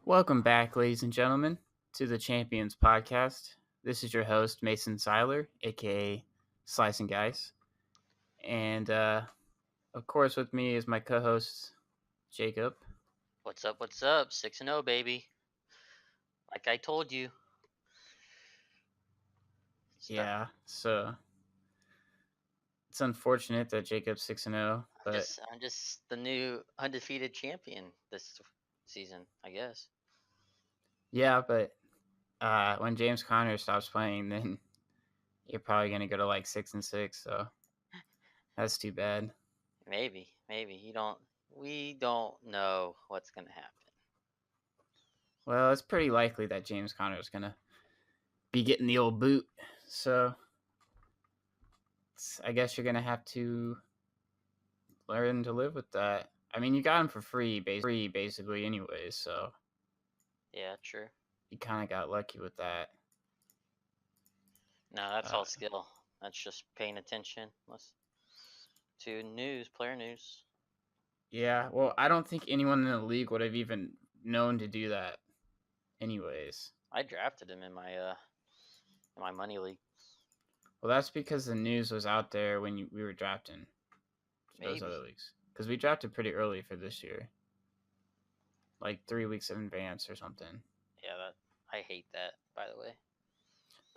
Welcome back, ladies and gentlemen, to the Champions Podcast. This is your host, Mason Seiler, aka Slice and Guys. And of course, with me is my co host, Jacob. What's up? What's up? 6-0, baby. Like I told you. Start. Yeah, so it's unfortunate that Jacob's 6-0, but I'm just the new undefeated champion this season, I guess. yeah, but when James Conner stops playing, then you're probably going to go to like 6-6, so that's too bad. Maybe you don't. We don't know what's gonna happen. Well, it's pretty likely that James Conner is going to be getting the old boot, so I guess you're going to have to learn to live with that. I mean, you got him for free, basically, anyways. So Yeah, true. you kind of got lucky with that. No, that's Uh, all skill. That's just paying attention. To player news. yeah. Well, I don't think anyone in the league would have even known to do that, anyways. I drafted him in my money league. Well, that's because the news was out there when we were drafting those Maybe. other leagues. Because we drafted pretty early for this year, like 3 weeks in advance or something. Yeah, I hate that. By the way.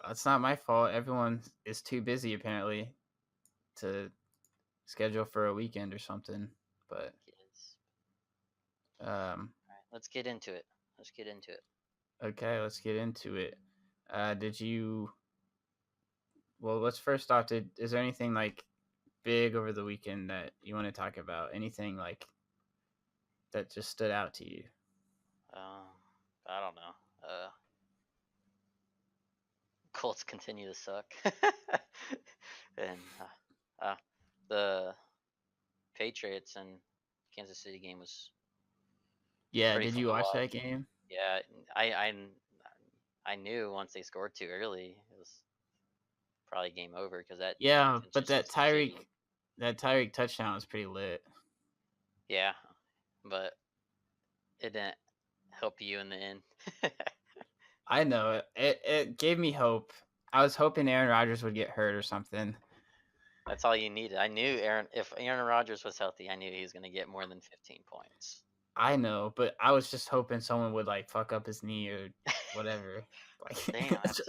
It's not my fault. Everyone is too busy apparently to schedule for a weekend or something. But Kids. um, All right, let's get into it. okay, let's get into it. Did you? Well, let's first off. Is there anything like big over the weekend that you want to talk about? Anything like that just stood out to you? Um, I don't know. Colts continue to suck, and the Patriots and Kansas City game was Yeah, pretty did fun you to watch watch. that game? Yeah, I knew once they scored too early, it was probably game over because that Yeah, defense but just that looks shitty. Tyreek touchdown was pretty lit. Yeah, but it didn't help you in the end. I know it gave me hope. I was hoping Aaron Rodgers would get hurt or something. That's all you needed. I knew if Aaron Rodgers was healthy, I knew he was going to get more than 15 points. I know, but I was just hoping someone would like fuck up his knee or whatever. Damn, Like, that's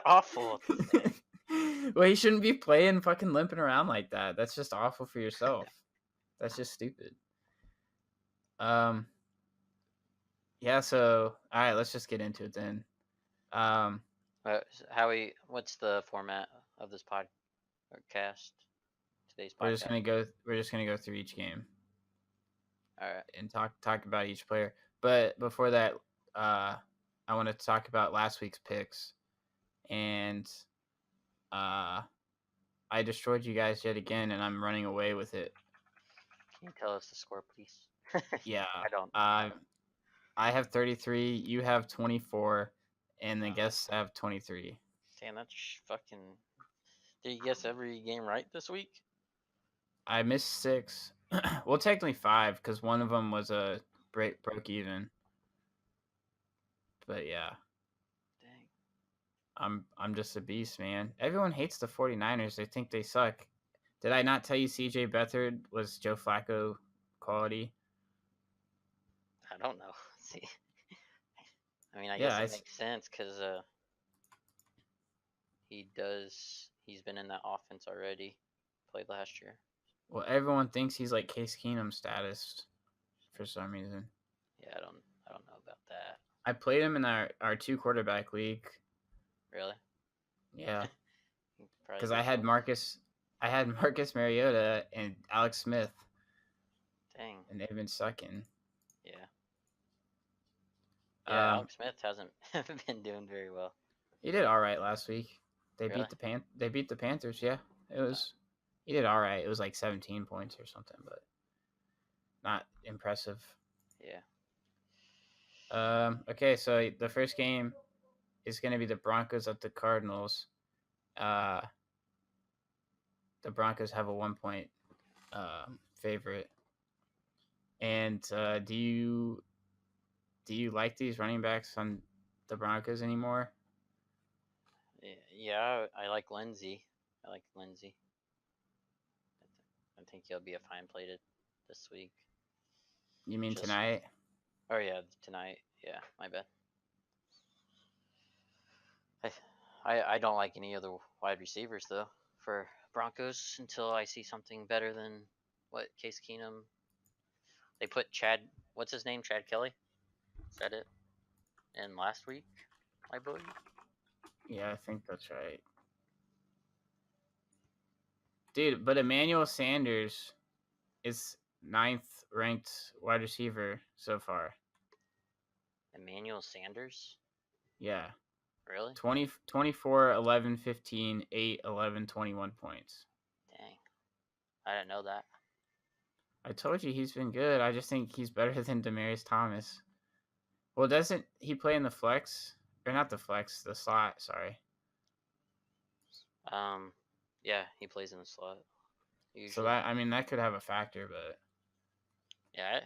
awful to say. well, he shouldn't be playing fucking limping around like that. That's just awful for yourself. That's just stupid. Um, yeah. So, all right, let's just get into it then. Um, What's the format of this podcast? Today's we're just podcast. gonna go. We're just gonna go through each game All right. and talk about each player. But before that, uh, I want to talk about last week's picks, and uh, I destroyed you guys yet again, and I'm running away with it. Can you tell us the score, please? Yeah. I don't. Uh, I have 33. You have 24, and the guests have 23. Damn, that's fucking. Did you guess every game right this week? I missed 6. Well, technically 5 because one of them was a broke even. But yeah, Dang. I'm just a beast, man. Everyone hates the 49ers. They think they suck. Did I not tell you CJ Beathard was Joe Flacco quality? I don't know. See, I mean, I Yeah, guess it makes sense because he does. He's been in that offense already. Played last year. well, everyone thinks he's like Case Keenum status for some reason. Yeah, I don't know about that. I played him in our 2 quarterback league. Really? Yeah, Probably because good for us. I had Marcus Mariota and Alex Smith, Dang. and they've been sucking. Yeah. Yeah, Um, Alex Smith hasn't been doing very well. he did all right last week. Really? They beat the Panthers. Yeah, it was. He did all right. It was like 17 points or something, but not impressive. Yeah. Okay, so the first game is going to be the Broncos at the Cardinals. Uh, the Broncos have a 1 point favorite. And do you do you like these running backs on the Broncos anymore? Yeah, I like Lindsey. I like Lindsey. I think he'll be a fine play this week. You mean Just tonight? oh yeah, tonight. Yeah, my bad. I don't like any other wide receivers though for Broncos until I see something better than what Case Keenum. They put Chad. What's his name? Chad Kelly. Is that it? In last week, I believe. Yeah, I think that's right. Dude, but Emmanuel Sanders is ninth ranked wide receiver so far. Emmanuel Sanders. Yeah. Really? 20, 24, 11, 15, 8, 11, 21 points. Dang. I didn't know that. I told you he's been good. I just think he's better than Demaryius Thomas. Well, doesn't he play in the flex? Or not the flex, the slot, sorry. Yeah, he plays in the slot So usually. that could have a factor, but Yeah,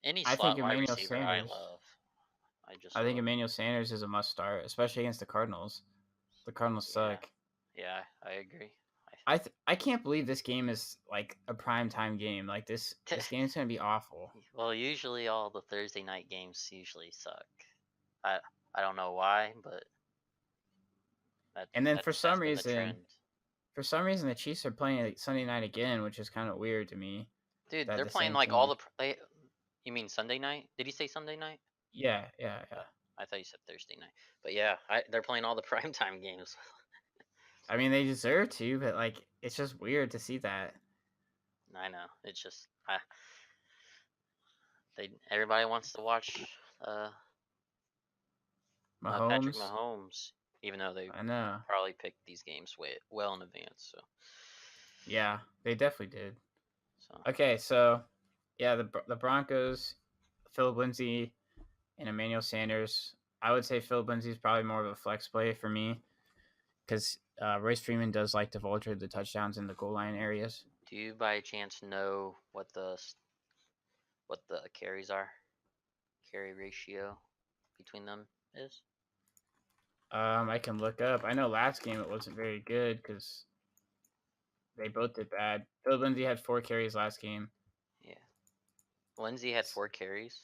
any I think slot wide Emmanuel receiver I Sanders. love. I think Love. Emmanuel Sanders is a must start, especially against the Cardinals. The Cardinals Yeah, suck. yeah, I agree. I can't believe this game is like a prime time game. Like this game's gonna be awful. Well, usually all the Thursday night games usually suck. I I don't know why, but And then that's been the trend. for some reason, the Chiefs are playing like Sunday night again, which is kind of weird to me. Dude, That they're the playing same like all team. the. You mean Sunday night? Did he say Sunday night? Yeah. I thought you said Thursday night. But yeah, they're playing all the primetime games. I mean, they deserve to, but like, it's just weird to see that. I know. It's just everybody wants to watch uh, Patrick Mahomes. Mahomes, even though they I know. probably picked these games well in advance. So Yeah, they definitely did. so Okay, so yeah, the Broncos, Philip Lindsay, and Emmanuel Sanders. I would say Philip Lindsay is probably more of a flex play for me because Royce Freeman does like to vulture the touchdowns in the goal line areas. do you by chance know what the carries are? Carry ratio between them is? I can look up. I know last game it wasn't very good because they both did bad. Philip Lindsay had 4 carries last game. Yeah. Lindsay had 4 carries.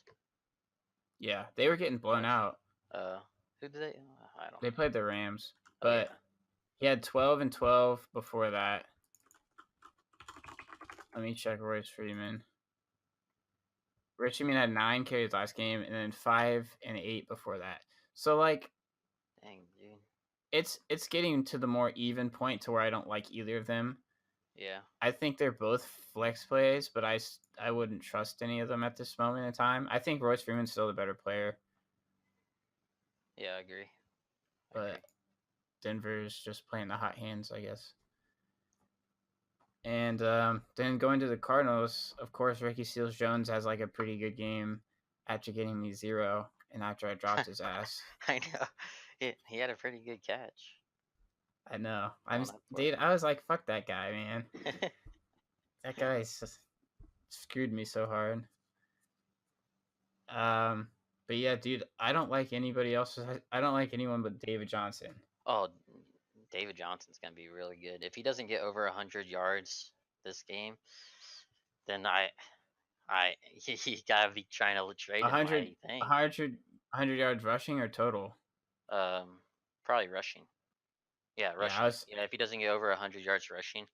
Yeah, they were getting blown out. Who did they? I don't. They played the Rams, Oh but yeah. he had 12 and 12 before that. Let me check Royce Freeman. Royce Freeman had 9 carries last game, and then 5 and 8 before that. So like, Dang, dude. it's getting to the more even point to where I don't like either of them. Yeah. I think they're both flex plays, but I wouldn't trust any of them at this moment in time. I think Royce Freeman's still the better player, Yeah, I agree. but Denver's just playing the hot hands, I guess. And then going to the Cardinals, of course, Ricky Seals Jones has like a pretty good game after getting me 0 and after I dropped his ass. I know. He had a pretty good catch. I know. For it. I was like, fuck that guy, man. That guy's just screwed me so hard. But yeah, dude, I don't like anybody else. I don't like anyone but David Johnson. Oh, David Johnson's gonna be really good. If he doesn't get over 100 yards this game, then he gotta be trying to trade him. 100, I think. 100 yards rushing or total? Probably rushing. Yeah, Yeah, rushing. Yeah, if he doesn't get over 100 yards rushing,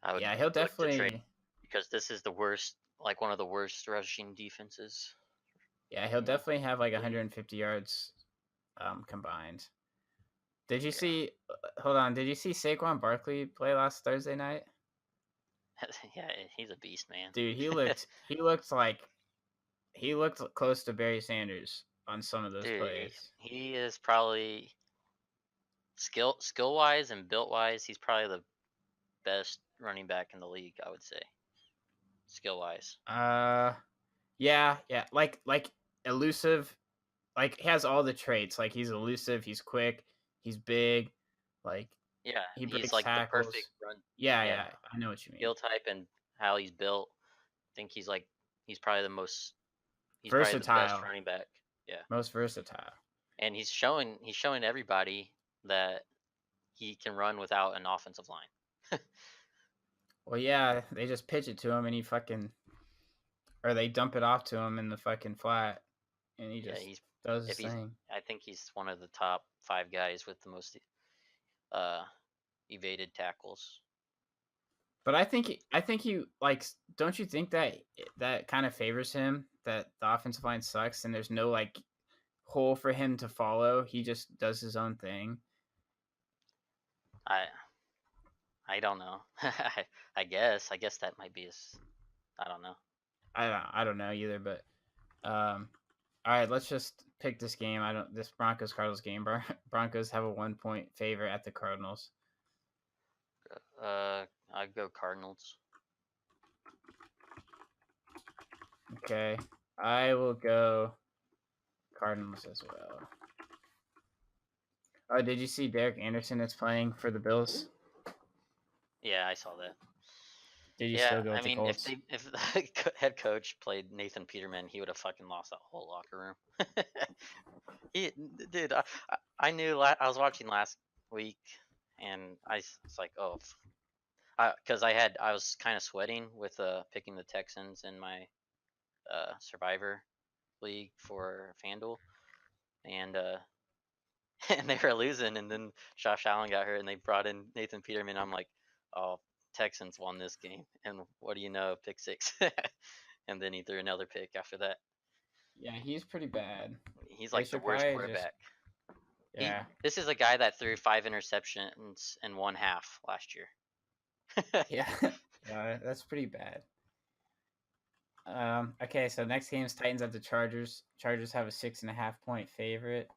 I would he'll look to trade definitely. because this is the worst, like one of the worst rushing defenses. Yeah, he'll definitely have like 150 yards combined. Did you see? Hold on. Did you see Saquon Barkley play last Thursday night? Yeah, he's a beast, man. Dude, he looked close to Barry Sanders on some of those Dude, plays. he is probably skill wise and built wise, he's probably the best running back in the league, I would say. Skill wise. Yeah, like elusive, like he has all the traits. Like he's elusive, he's quick, he's big, like Yeah, he he's breaks like the perfect tackles. run. Yeah, I know what you mean. Skill type and how he's built. I think he's probably the most he's probably the best Versatile, running back. Yeah, most versatile. and he's showing everybody that he can run without an offensive line. Well, yeah, they just pitch it to him and he fucking, or they dump it off to him in the fucking flat, and he Yeah, just he's does his if he's thing. I think he's one of the top 5 guys with the most uh evaded tackles. But I think he like. Don't you think that that kind of favors him? That the offensive line sucks and there's no like hole for him to follow. He just does his own thing. I I don't know. I guess that might be his. I don't know. I don't know either, but all right, let's just pick this game. I don't this Broncos Cardinals game. Broncos have a 1 point favor at the Cardinals. I'd go Cardinals. Okay, I will go Cardinals as well. Oh, did you see Derek Anderson is playing for the Bills? Yeah, I saw that. Did you Yeah, still go I with the mean, if Colts? the head coach played Nathan Peterman, he would have fucking lost that whole locker room. he, dude, I knew. I was watching last week, and was like, oh, because I was kind of sweating with picking the Texans in my Survivor league for FanDuel, and and they were losing, and then Josh Allen got hurt, and they brought in Nathan Peterman. I'm like, oh, Texans won this game, and what do you know, pick six, and then he threw another pick after that. Yeah, he's pretty bad. He's They like the should worst probably just quarterback. yeah. This is a guy that threw 5 interceptions in 1/2 last year. Yeah. Yeah, that's pretty bad. Okay, so next game is Titans at the Chargers. Chargers have a 6.5 point favorite.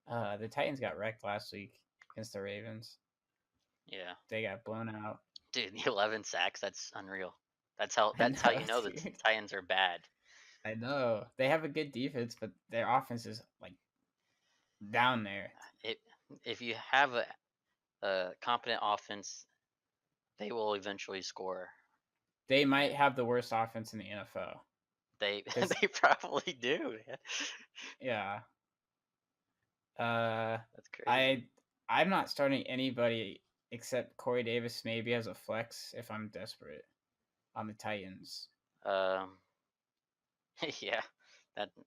The Titans got wrecked last week against the Ravens. Yeah, They got blown out. dude, the 11 sacks, that's unreal. That's I how know, you know the dude. Titans are bad. I know. They have a good defense, but their offense is like down there. It, if you have a competent offense, they will eventually score. They might have the worst offense in the NFL. They Cause they probably do. Man. yeah, uh, That's crazy. I I'm not starting anybody except Corey Davis maybe as a flex if I'm desperate on the Titans. Um, yeah,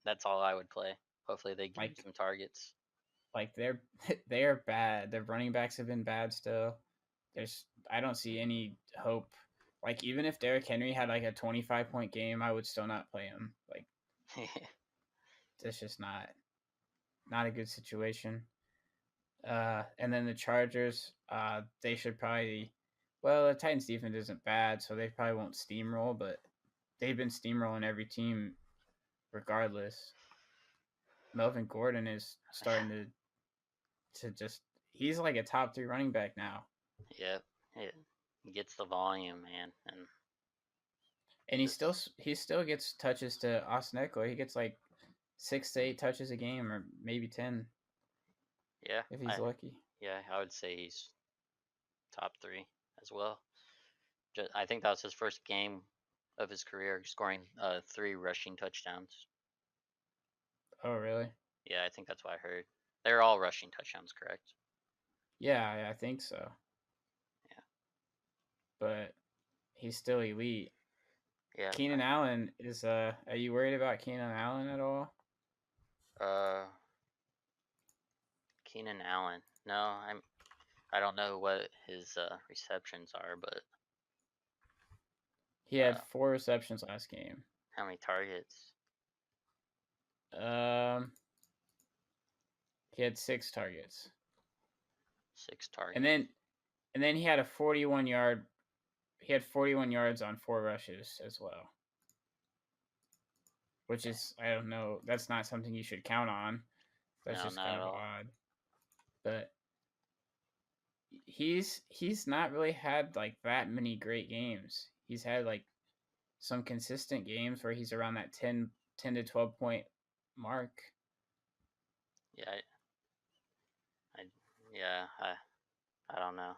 that's all I would play. Hopefully they give him Like some targets. they're they are bad. Their running backs have been bad still. There's I don't see any hope. Like even if Derrick Henry had like a 25 point game, I would still not play him. Like it's just not a good situation. And then the Chargers, they should probably. Well, the Titans' defense isn't bad, so they probably won't steamroll, but they've been steamrolling every team regardless. Melvin Gordon is starting to just. He's like a top 3 running back now, Yep, it gets the volume, man, and and just he still gets touches to Austin Eckler. He gets like 6 to 8 touches a game, or maybe 10 yeah, if he's lucky. I would say he's top 3 as well. I think that was his first game of his career scoring 3 rushing touchdowns. Oh, really? Yeah, I think that's what I heard. They're all rushing touchdowns, correct? Yeah, I think so. Yeah. But he's still elite. Yeah. Keenan Allen is are you worried about Keenan Allen at all? Keenan Allen. No, I don't know what his receptions are, but He had 4 receptions last game. how many targets? Um he had 6 targets. 6 targets. And then he had 41 yards on 4 rushes as well. Which is I don't know, that's not something you should count on. That's No, just not kind at of all. odd. But he's not really had like that many great games. He's had like some consistent games where he's around that 10 to 12 point mark. Yeah, I yeah, I don't know.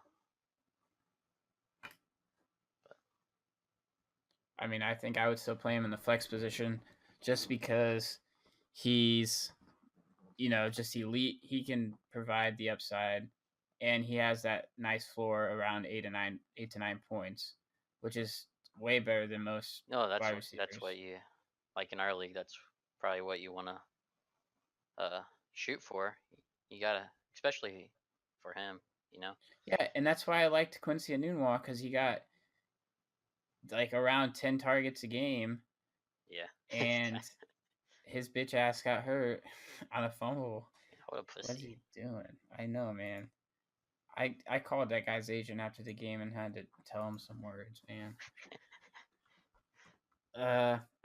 I mean, I think I would still play him in the flex position. just because he's just elite. He can provide the upside, and he has that nice floor around 8 to 9 points, which is way better than most No, wide that's receivers. what you like in our league. That's probably what you want to shoot for. You gotta, especially for him. You know. Yeah, and that's why I liked Quincy Enunwa because he got like around 10 targets a game, Yeah. and his bitch ass got hurt on a fumble. What a What's pussy. he doing? I know, man. I called that guy's agent after the game and had to tell him some words, man.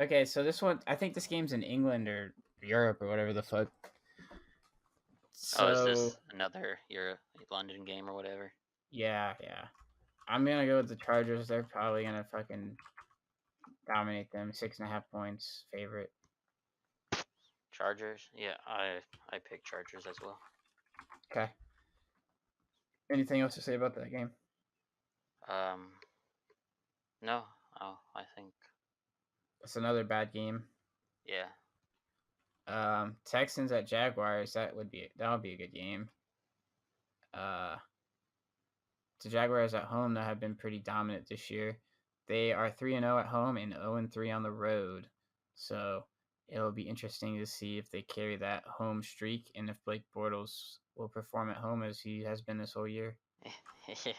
Okay, so this one, I think this game's in England or Europe or whatever the fuck. Oh, is So this another your London game or whatever? yeah. I'm gonna go with the Chargers. They're probably gonna fucking dominate them. 6.5 points, favorite. Chargers. Yeah, I pick Chargers as well. Okay. Anything else to say about that game? Um, no. Oh, I think It's another bad game. yeah. Texans at Jaguars. That would be a good game. Uh, the Jaguars at home that have been pretty dominant this year. They are 3-0 at home and 0-3 on the road. So it'll be interesting to see if they carry that home streak and if Blake Bortles will perform at home as he has been this whole year. Yeah,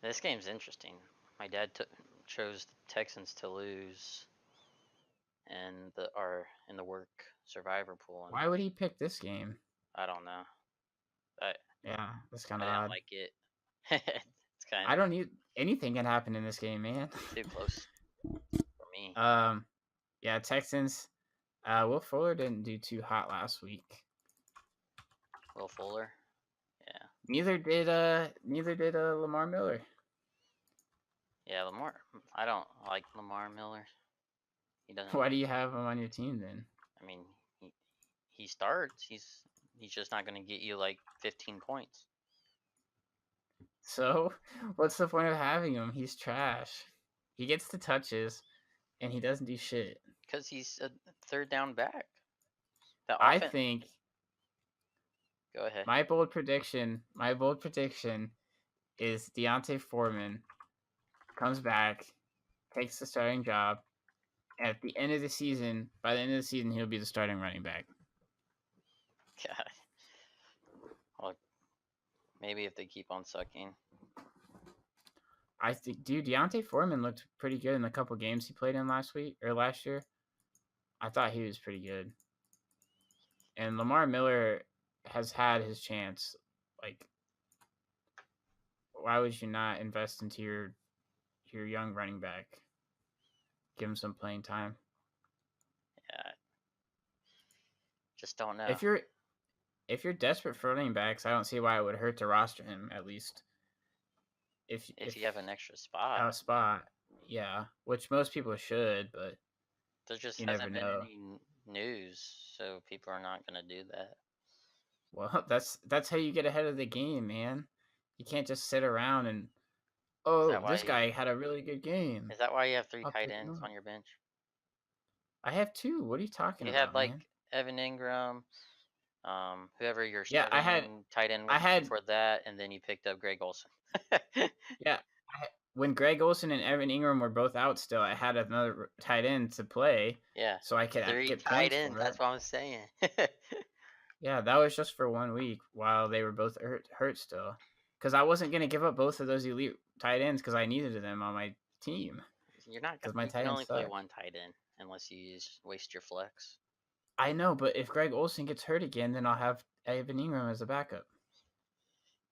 this game's interesting. My dad chose the Texans to lose, and in the work survivor pool, and Why would he pick this game? I don't know. I Yeah, that's kind I of didn't odd. like it. It's kind I of don't need anything can happen in this game, man. too close for me. um, yeah, Texans. Will Fuller didn't do too hot last week. Will Fuller. Yeah. Neither did Lamar Miller. Yeah, Lamar. I don't like Lamar Miller. He doesn't. Why do you have him on your team then? I mean, he starts. He's just not going to get you like 15 points. So, what's the point of having him? He's trash. He gets the touches, and he doesn't do shit. Because he's a third down back. The I offense. think Go ahead. my bold prediction is Deontay Foreman comes back, takes the starting job, and at the end of the season, by the end of the season, he'll be the starting running back. God. Well, maybe if they keep on sucking. I think, dude, Deontay Foreman looked pretty good in the couple games he played in last year. I thought he was pretty good. And Lamar Miller has had his chance. Like, why would you not invest into your young running back? Give him some playing time. Yeah. Just don't know. If you're desperate for running backs, I don't see why it would hurt to roster him at least. If you have an extra spot. A spot, yeah, which most people should, but there just you hasn't never been know. any news, so people are not going to do that. Well, that's how you get ahead of the game, man. You can't just sit around and this guy had a really good game. Is that why you have 3 I'll tight pick him ends up. on your bench? I have 2. What are you talking You about, had like man? Evan Ingram, whoever your Yeah, starting tight end was before that, and then you picked up Greg Olsen. Yeah, when Greg Olsen and Evan Ingram were both out still, I had another tight end to play. Yeah. So I could 3 get tight points ends, for it. that's what I'm saying. Yeah, that was just for 1 week while they were both hurt still. Because I wasn't going to give up both of those elite tight ends because I needed them on my team. You're not because my you tight can ends only play suck. 1 tight end unless you waste your flex. I know, but if Greg Olsen gets hurt again, then I'll have Evan Ingram as a backup.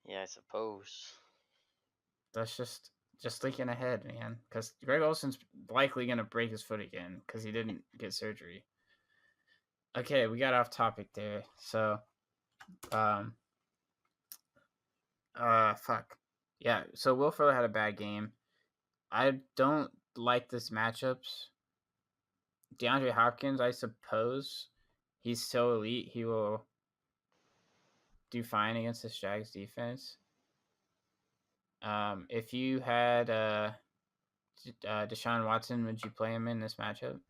Yeah, I suppose. That's just thinking ahead, man. Because Greg Olsen's likely going to break his foot again because he didn't get surgery. Okay, we got off topic there. So, fuck. Yeah, so Will Fuller had a bad game. I don't like this matchups. DeAndre Hopkins, I suppose, he's so elite, he will do fine against this Jags defense. If you had Deshaun Watson, would you play him in this matchup?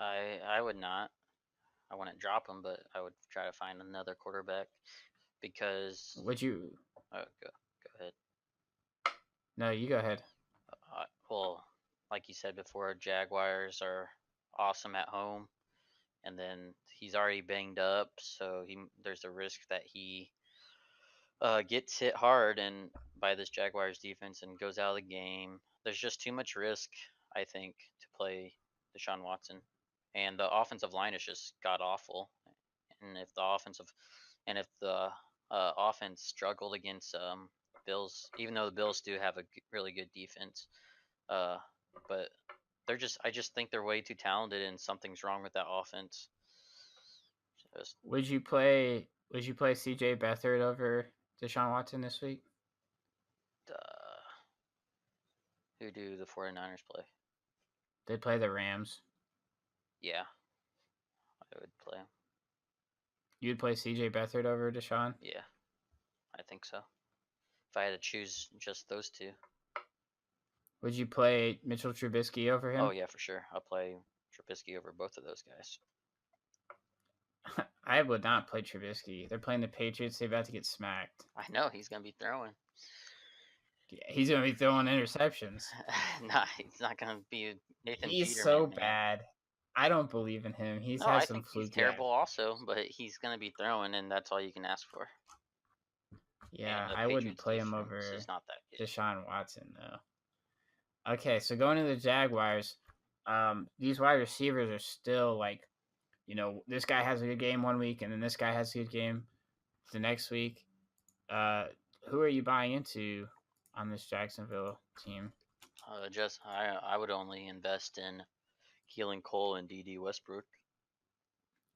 I would not. I wouldn't drop him, but I would try to find another quarterback because. Would you? Oh, go ahead. No, you go ahead. Well, like you said before, Jaguars are awesome at home, and then he's already banged up, so there's a risk that he gets hit hard and by this Jaguars defense and goes out of the game. There's just too much risk, I think, to play Deshaun Watson, and the offensive line is just god awful. And if the offense struggled against Bills, even though the Bills do have a really good defense, uh, but I just think they're way too talented, and something's wrong with that offense. Just, Would you play? Would you play C.J. Beathard over Deshaun Watson this week? who do the 49ers play? They play the Rams. Yeah, I would play him. You'd play C.J. Beathard over Deshaun? Yeah, I think so. If I had to choose just those two. Would you play Mitchell Trubisky over him? Oh yeah, for sure. I'll play Trubisky over both of those guys. I would not play Trubisky. They're playing the Patriots. They're about to get smacked. I know he's gonna be throwing. Yeah, he's gonna be throwing interceptions. Nah, he's not gonna be Nathan He's Peterman, so man. bad. I don't believe in him. He's No, had I some think fluke. he's terrible also, but he's gonna be throwing, and that's all you can ask for. Yeah, And the I wouldn't Patriots play him defense over is not that good. Deshaun Watson though. Okay, so going to the Jaguars, these wide receivers are still like, this guy has a good game one week, and then this guy has a good game the next week. Who are you buying into on this Jacksonville team? I would only invest in Keelan Cole and D.D. Westbrook.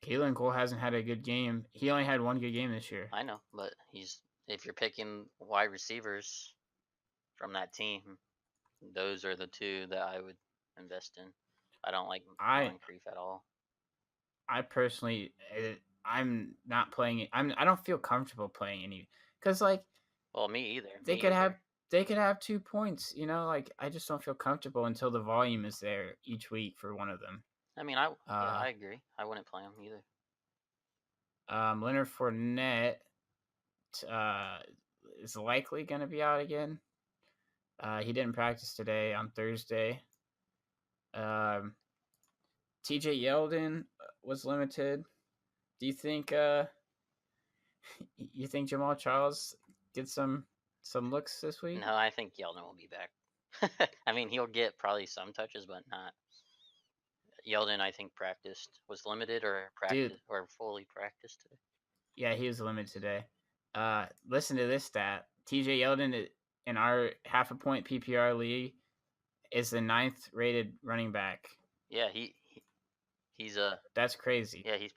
Keelan Cole hasn't had a good game. He only had one good game this year. I know, but if you're picking wide receivers from that team, those are the two that I would invest in. I don't like Moncrief at all. I personally, I'm not playing it. I don't feel comfortable playing any because Well, me either. They could have 2 points. Like I just don't feel comfortable until the volume is there each week for one of them. I mean, I agree. I wouldn't play him either. Leonard Fournette is likely going to be out again. He didn't practice today on Thursday. TJ Yeldon was limited. Do you think Jamal Charles gets some looks this week? No, I think Yeldon will be back. I mean, he'll get probably some touches, but not. Yeldon, I think, was limited or fully practiced today. Yeah, he was limited today. Listen to this stat: TJ Yeldon in our half a point PPR league is the 9th rated running back. Yeah, he's That's crazy. Yeah, he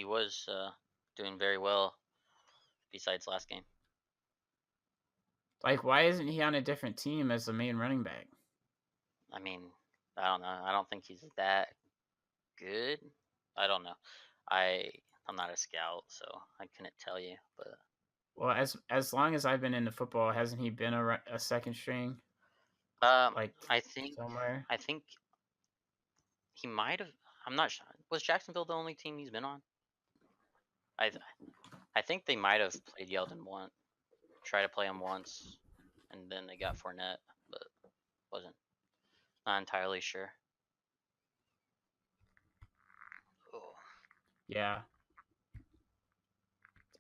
was doing very well. Besides last game. Like, why isn't he on a different team as the main running back? I mean, I don't know. I don't think he's that good. I don't know. I'm not a scout, so I couldn't tell you. But well, as long as I've been into football, hasn't he been a second string? I think somewhere. I think he might have. I'm not sure. Was Jacksonville the only team he's been on? I think they might have played Yeldon once. Try to play him once, and then they got Fournette, but wasn't not entirely sure. Oh. Yeah,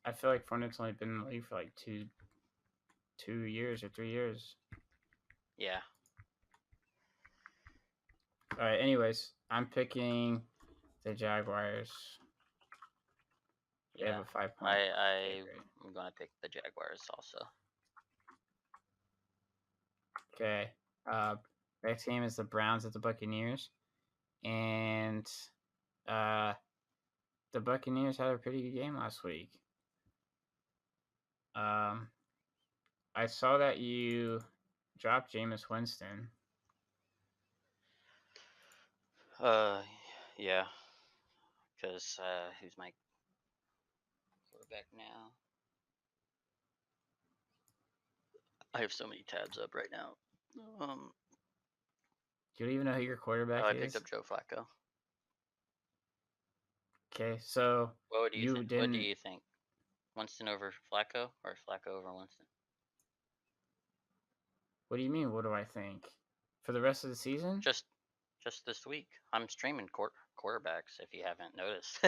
I feel like Fournette's only been in the league for like 2 years or 3 years. Yeah. All right. Anyways, I'm picking the Jaguars. They have a 5 point. I'm gonna pick the Jaguars also. Okay. Next game is the Browns at the Buccaneers, and the Buccaneers had a pretty good game last week. I saw that you dropped Jameis Winston. Yeah, because who's my quarterback now? I have so many tabs up right now. You don't even know who your Oh, quarterback I picked is? up Joe Flacco. Okay, so What do you you think? What do didn't. you think? Winston over Flacco or Flacco over Winston? What do you mean? What do I think? For the rest of the season? Just just this week. I'm streaming quarterbacks if you haven't noticed.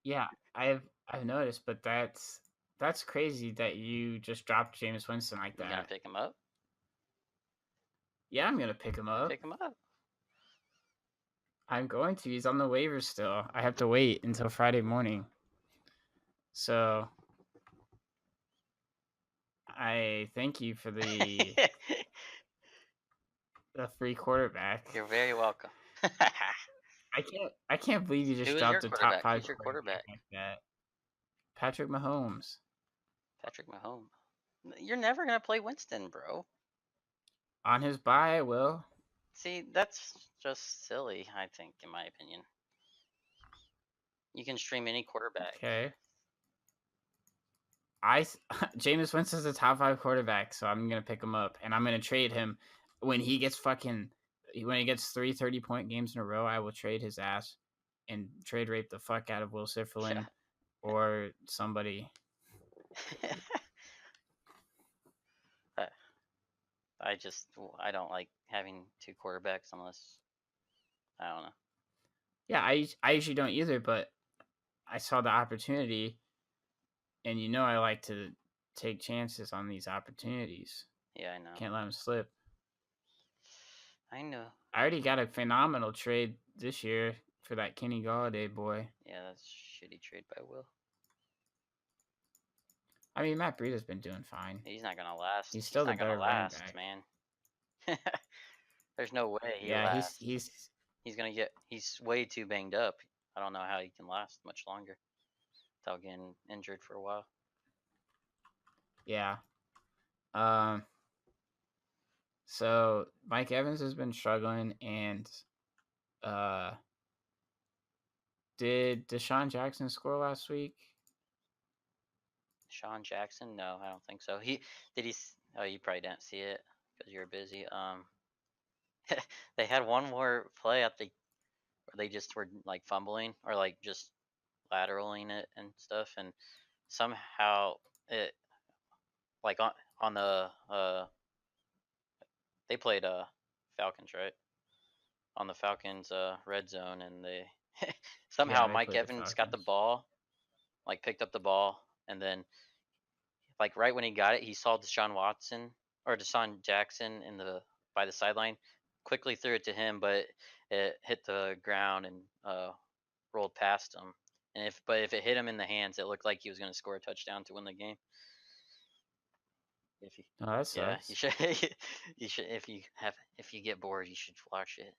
Yeah, I've noticed, but that's crazy that you just dropped Jameis Winston like You gonna that. pick him up? Yeah, I'm gonna pick him up. Pick him up. I'm going to. He's on the waivers still. I have to wait until Friday morning. So I thank you for the free quarterback. You're very welcome. I can't believe you Who just is your dropped a top quarterback? five Who's your quarterback quarterback? like that. Patrick Mahomes. Patrick Mahomes. You're never gonna play Winston, bro. On his bye, I will. See, that's just silly. I think, in my opinion, you can stream any quarterback. Okay. Jameis Winston's a top five quarterback, so I'm gonna pick him up, and I'm gonna trade him when he gets when he gets 30-point games in a row. I will trade his ass and trade rape the fuck out of Will Sifferlin or somebody. Uh, I don't like having two quarterbacks unless I don't know. Yeah, I usually don't either, but I saw the opportunity, and I like to take chances on these opportunities. Yeah, I know. Can't let them slip. I know. I already got a phenomenal trade this year for that Kenny Galladay boy. Yeah, that's shitty trade by Will. I mean, Matt Breida's been doing fine. He's not gonna last. He's still the not gonna better running last, back. man. There's no way he Yeah, lasts. he's gonna get. He's way too banged up. I don't know how he can last much longer without getting injured for a while. yeah. Um. So Mike Evans has been struggling, and did Deshaun Jackson score last week? Sean Jackson? No, I don't think so. He did he. Oh, you probably didn't see it because you were busy. They had one more play at the where they just were like fumbling or like just lateraling it and stuff, and somehow it like on the they played Falcons, right? On the Falcons red zone, and they Yeah, somehow they Mike played the Evans got the Falcons. ball, like picked up the ball, and then like right when he got it, he saw Deshaun Watson or Deshaun Jackson in the by the sideline, quickly threw it to him, but it hit the ground and rolled past him. And if it hit him in the hands, it looked like he was going to score a touchdown to win the game. If you, Oh, that yeah, sucks. you should you should if you get bored, you should watch it.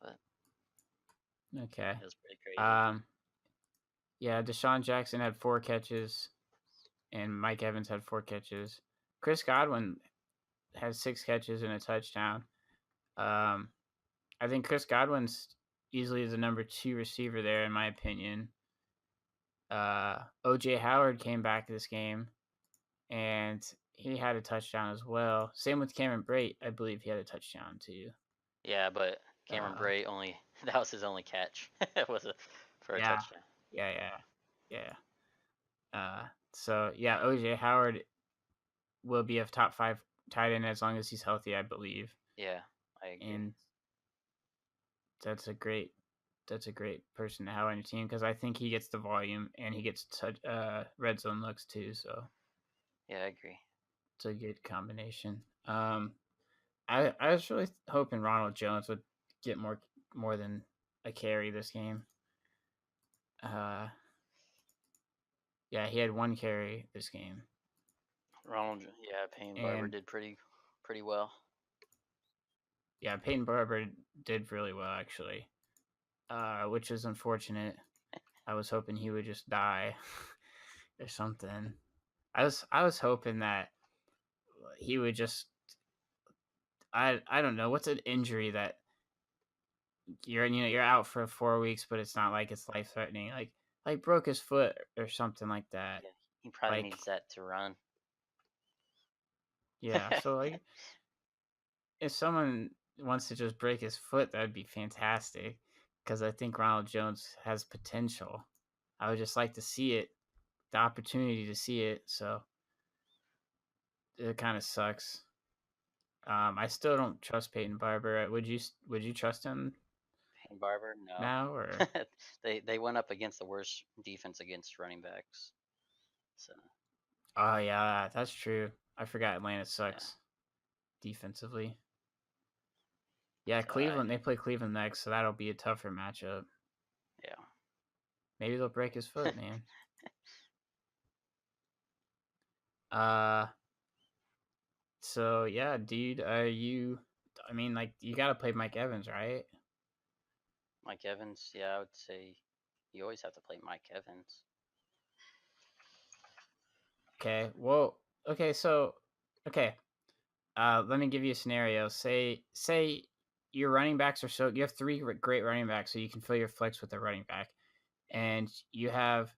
But Okay. it was pretty crazy. Yeah, Deshaun Jackson had 4 catches, and Mike Evans had 4 catches. Chris Godwin had 6 catches and a touchdown. I think Chris Godwin's easily the number 2 receiver there, in my opinion. OJ Howard came back this game, and he had a touchdown as well. Same with Cameron Brate. I believe he had a touchdown too. Yeah, but Cameron Brate only that was his only catch. It was for a Yeah, touchdown. yeah. So yeah, OJ Howard will be a top 5 tight end as long as he's healthy, I believe. Yeah, I agree. And that's a great person to have on your team because I think he gets the volume and he gets red zone looks too. So yeah, I agree. it's a good combination. I was really hoping Ronald Jones would get more than a carry this game. Yeah, he had 1 carry this game. Peyton Barber did pretty well. Yeah, Peyton Barber did really well actually, which is unfortunate. I was hoping he would just die or something. I was hoping that he would just I don't know what's an injury that you're out for 4 weeks, but it's not like it's life threatening. Like broke his foot or something like that. Yeah, he probably Like needs that to run. yeah, so like if someone wants to just break his foot, that'd be fantastic. Because I think Ronald Jones has potential. I would just like to see it, the opportunity to see it. So it kind of sucks. I still don't trust Peyton Barber. Would you trust him Payne Barber, no. now or? They went up against the worst defense against running backs. So Oh yeah, that's true. I forgot Atlanta yeah. sucks defensively. Yeah, So Cleveland. They play Cleveland next, so that'll be a tougher matchup. yeah. Maybe they'll break his foot, man. Uh, so yeah, dude, are you? I mean, like, you gotta play Mike Evans, right? Mike Evans, yeah, I would say you always have to play Mike Evans. Okay. Well, okay. So, okay. Let me give you a scenario. Say your running backs are so you have three great running backs, so you can fill your flex with a running back, and you have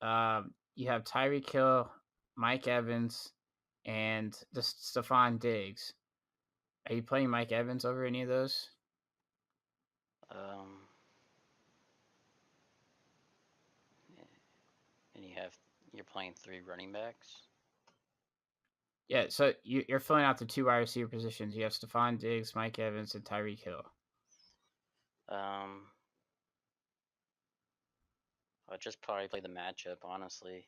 Tyreek Hill, Mike Evans, and the Stephon Diggs. Are you playing Mike Evans over any of those? Um, and you're playing 3 running backs. Yeah, so you're filling out the 2 wide receiver positions. You have Stephon Diggs, Mike Evans, and Tyreek Hill. I'd just probably play the matchup, honestly,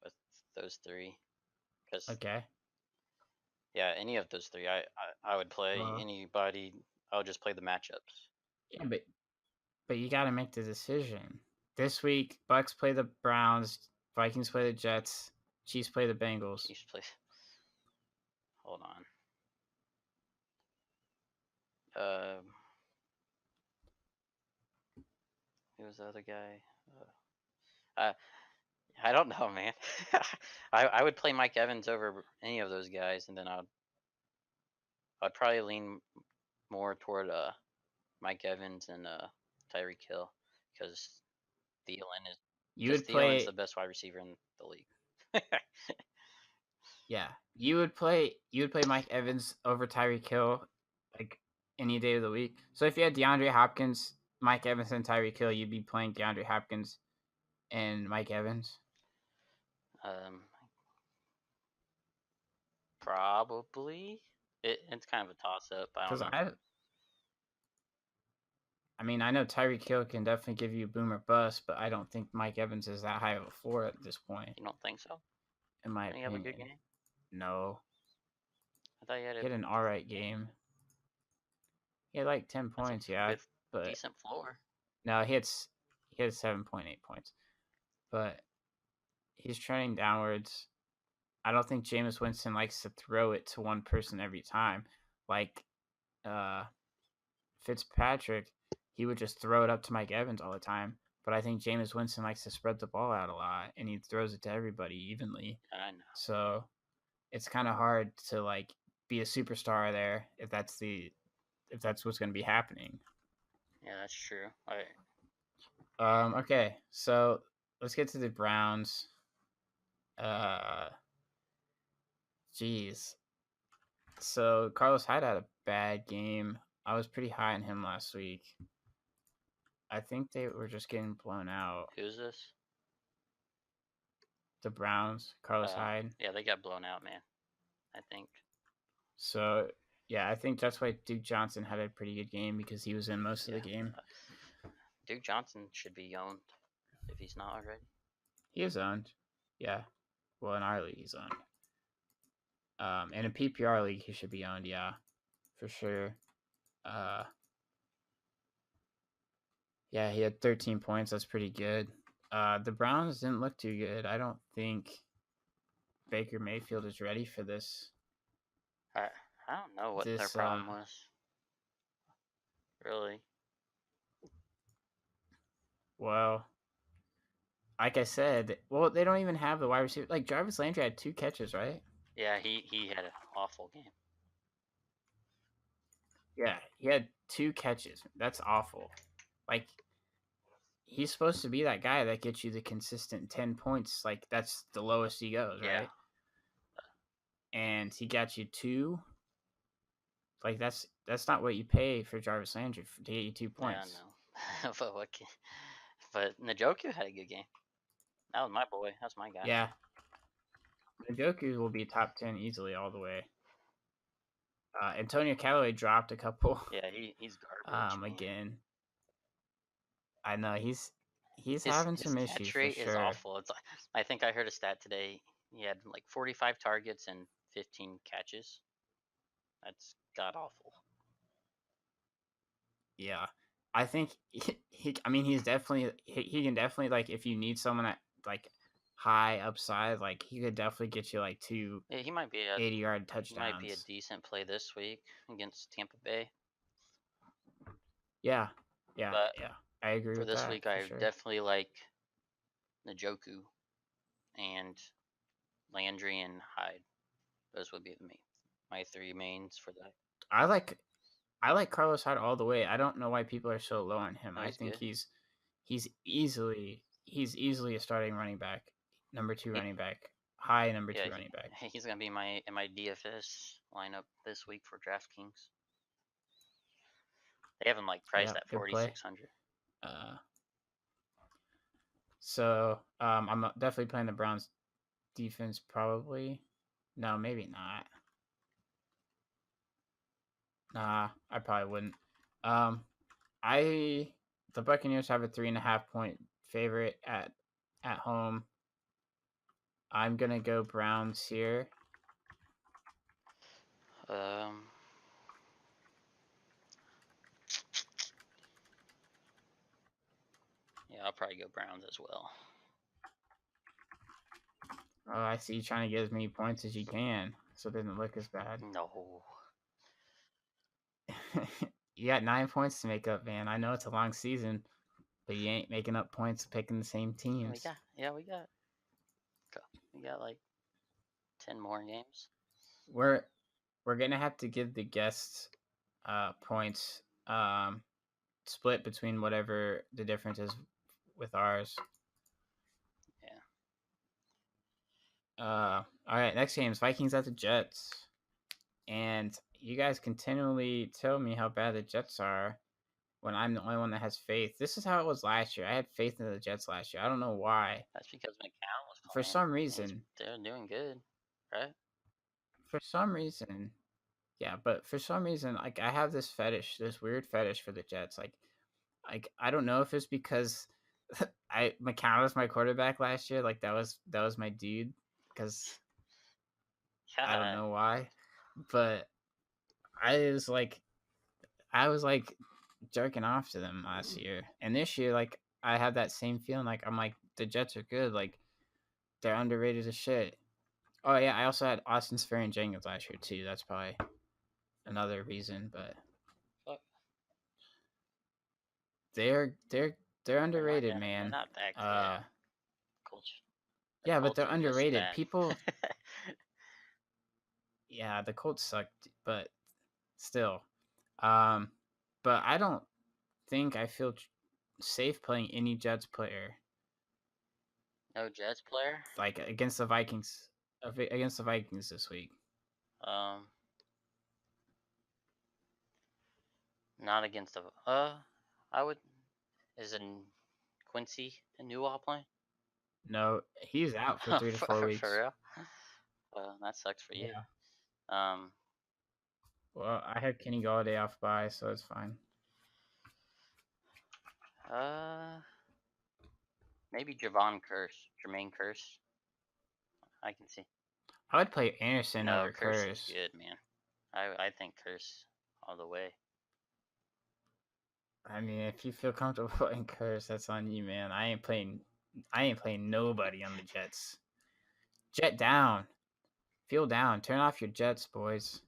with those 3. Cause Okay. yeah, any of those 3, I would play Well, anybody. I would just play the matchups. yeah, but you got to make the decision. This week, Bucks play the Browns, Vikings play the Jets, Chiefs play the Bengals. Chiefs play. Hold on. Who was the other guy? I don't know, man. I would play Mike Evans over any of those guys, and then I'd probably lean more toward Mike Evans and Tyreek Hill because Thielen is You would Thielen's play, the best wide receiver in the league. yeah, you would play Mike Evans over Tyreek Hill, like any day of the week. So if you had DeAndre Hopkins, Mike Evans, and Tyreek Hill, you'd be playing DeAndre Hopkins and Mike Evans. um, Probably. It's kind of a toss up. I don't Because know. I mean, I know Tyreek Hill can definitely give you boom or bust, but I don't think Mike Evans is that high of a floor at this point, You don't think so? in my Didn't he have a good opinion. game? No, I thought he had he had an all right game. He had like 10 that's a points, yeah, good, but decent floor. no, he had 7.8 points, but he's trending downwards. I don't think Jameis Winston likes to throw it to one person every time, like uh, Fitzpatrick. He would just throw it up to Mike Evans all the time. But I think Jameis Winston likes to spread the ball out a lot, and he throws it to everybody evenly. I know. So it's kind of hard to like be a superstar there if that's what's going to be happening. Yeah, that's true. All right. Okay, so let's get to the Browns. Uh, Jeez. So Carlos Hyde had a bad game. I was pretty high on him last week. I think they were just getting blown out. Who's this? The Browns, Carlos Hyde. Yeah, they got blown out, man. I think. So yeah, I think that's why Duke Johnson had a pretty good game because he was in most of the game. Duke Johnson should be owned if he's not already. He is owned. Yeah. Well, in our league, he's owned. In a PPR league, he should be owned. Yeah, for sure. Yeah, he had 13 points. That's pretty good. The Browns didn't look too good. I don't think Baker Mayfield is ready for this. I don't know what their problem was. Really. Well, like I said, they don't even have the wide receiver. Like Jarvis Landry had 2 catches, right? Yeah, he had an awful game. Yeah, he had 2 catches. That's awful. Like, he's supposed to be that guy that gets you the consistent 10 points. Like, that's the lowest he goes, right? And he got you 2. Like that's not what you pay for Jarvis Landry to get you 2 points. Yeah, no. But but Njoku had a good game. That was my boy. That's my guy. Yeah, Njoku will be top 10 easily all the way. Antonio Callaway dropped a couple. Yeah, he's garbage. Man. Again, I know he's having His some issues catch for rate is sure. awful. It's like, I think I heard a stat today. He had like 45 targets and 15 catches. That's god awful. Yeah, I think I mean, he's definitely he can definitely like if you need someone at like high upside, like he could definitely get you like two Yeah, 80-yard he might be a touchdowns. decent play this week against Tampa Bay. Yeah, yeah, But yeah. I agree for with this that week, for I sure. definitely like Njoku and Landry and Hyde. Those would be my three mains for that. I like Carlos Hyde all the way. I don't know why people are so low on him. No, I he's think good. he's easily a starting running back, number 2 He, running back, high number yeah, 2 running back. he's gonna be in my DFS lineup this week for DraftKings. They have him like priced Yeah, at good play. 4,600. Uh, I'm definitely playing the Browns defense. Probably, no, maybe not. Nah, I probably wouldn't. Um, the Buccaneers have a 3.5 point favorite at home. I'm gonna go Browns here. Yeah, I'll probably go Browns as well. Oh, I see you trying to get as many points as you can, so it doesn't look as bad. No. You got 9 points to make up, man. I know it's a long season, but you ain't making up points picking the same teams. We got like 10 more games. We're gonna have to give the guests points split between whatever the difference is with ours. Yeah. All right, next game is Vikings at the Jets. And you guys continually tell me how bad the Jets are when I'm the only one that has faith. This is how it was last year. I had faith in the Jets last year. I don't know why. That's because McCown was For playing. some reason. They're doing good, right? For some reason. Yeah, but for some reason, like I have this fetish, this weird fetish for the Jets. Like I don't know if it's because McCown was my quarterback last year. Like that was my dude. Because I don't know why. But I was like jerking off to them last year, and this year, like I have that same feeling. Like I'm like the Jets are good. Like they're underrated as shit. Oh yeah, I also had Austin Swearinger-Jenkins last year too. That's probably another reason, but they're underrated, man. They're not that good. Yeah, but they're underrated. People. Yeah, the Colts sucked, but still. But I don't think I feel safe playing any Jets player. No Jets player? Like against the Vikings. Against the Vikings this week. Not against the. I would. Is Quincy Enunwa playing? No, he's out for 3 to 4 weeks. For real? That sucks for you. Yeah. Well, I had Kenny Galladay off by, so it's fine. Maybe Jermaine Kearse. I can see. I would play Anderson over Kearse. Is good, man. I think Kearse all the way. I mean, if you feel comfortable in Kearse, that's on you, man. I ain't playing nobody on the Jets. Jet down. Feel down. Turn off your Jets, boys.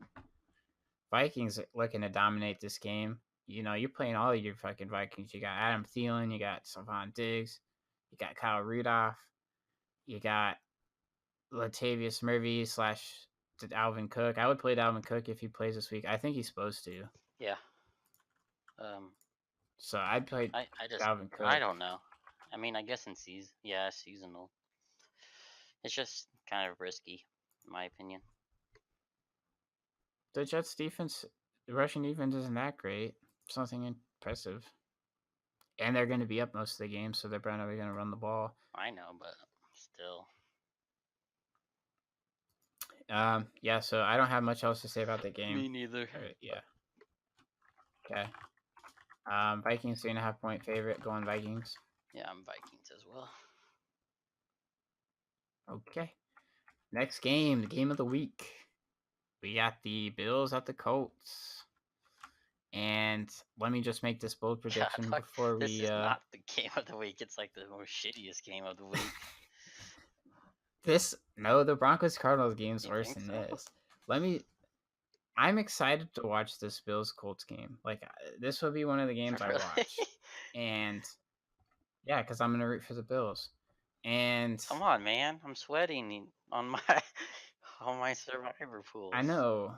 Vikings looking to dominate this game. You know, you're playing all of your fucking Vikings. You got Adam Thielen, you got Stephon Diggs, you got Kyle Rudolph, you got Latavius Murray / Dalvin Cook. I would play Dalvin Cook if he plays this week. I think he's supposed to. Yeah. So I'd play Dalvin Cook. I don't know. I mean, I guess in season, seasonal. It's just kind of risky, in my opinion. The Jets defense The Russian defense isn't that great. It's nothing impressive. And they're going to be up most of the game, so they're probably going to run the ball. I know, but still. Yeah, so I don't have much else to say about the game. Me neither. Yeah. Okay. Vikings 3.5-point favorite. Go on Vikings. Yeah, I'm Vikings as well. Okay. Next game, the game of the week. We got the Bills at the Colts. And let me just make this bold prediction before this we. This is not the game of the week. It's like the most shittiest game of the week. The Broncos Cardinals game's worse than this. I'm excited to watch this Bills Colts game. Like, this will be one of the games I watch. And yeah, because I'm gonna root for the Bills. And come on, man, I'm sweating on my survivor pools. I know.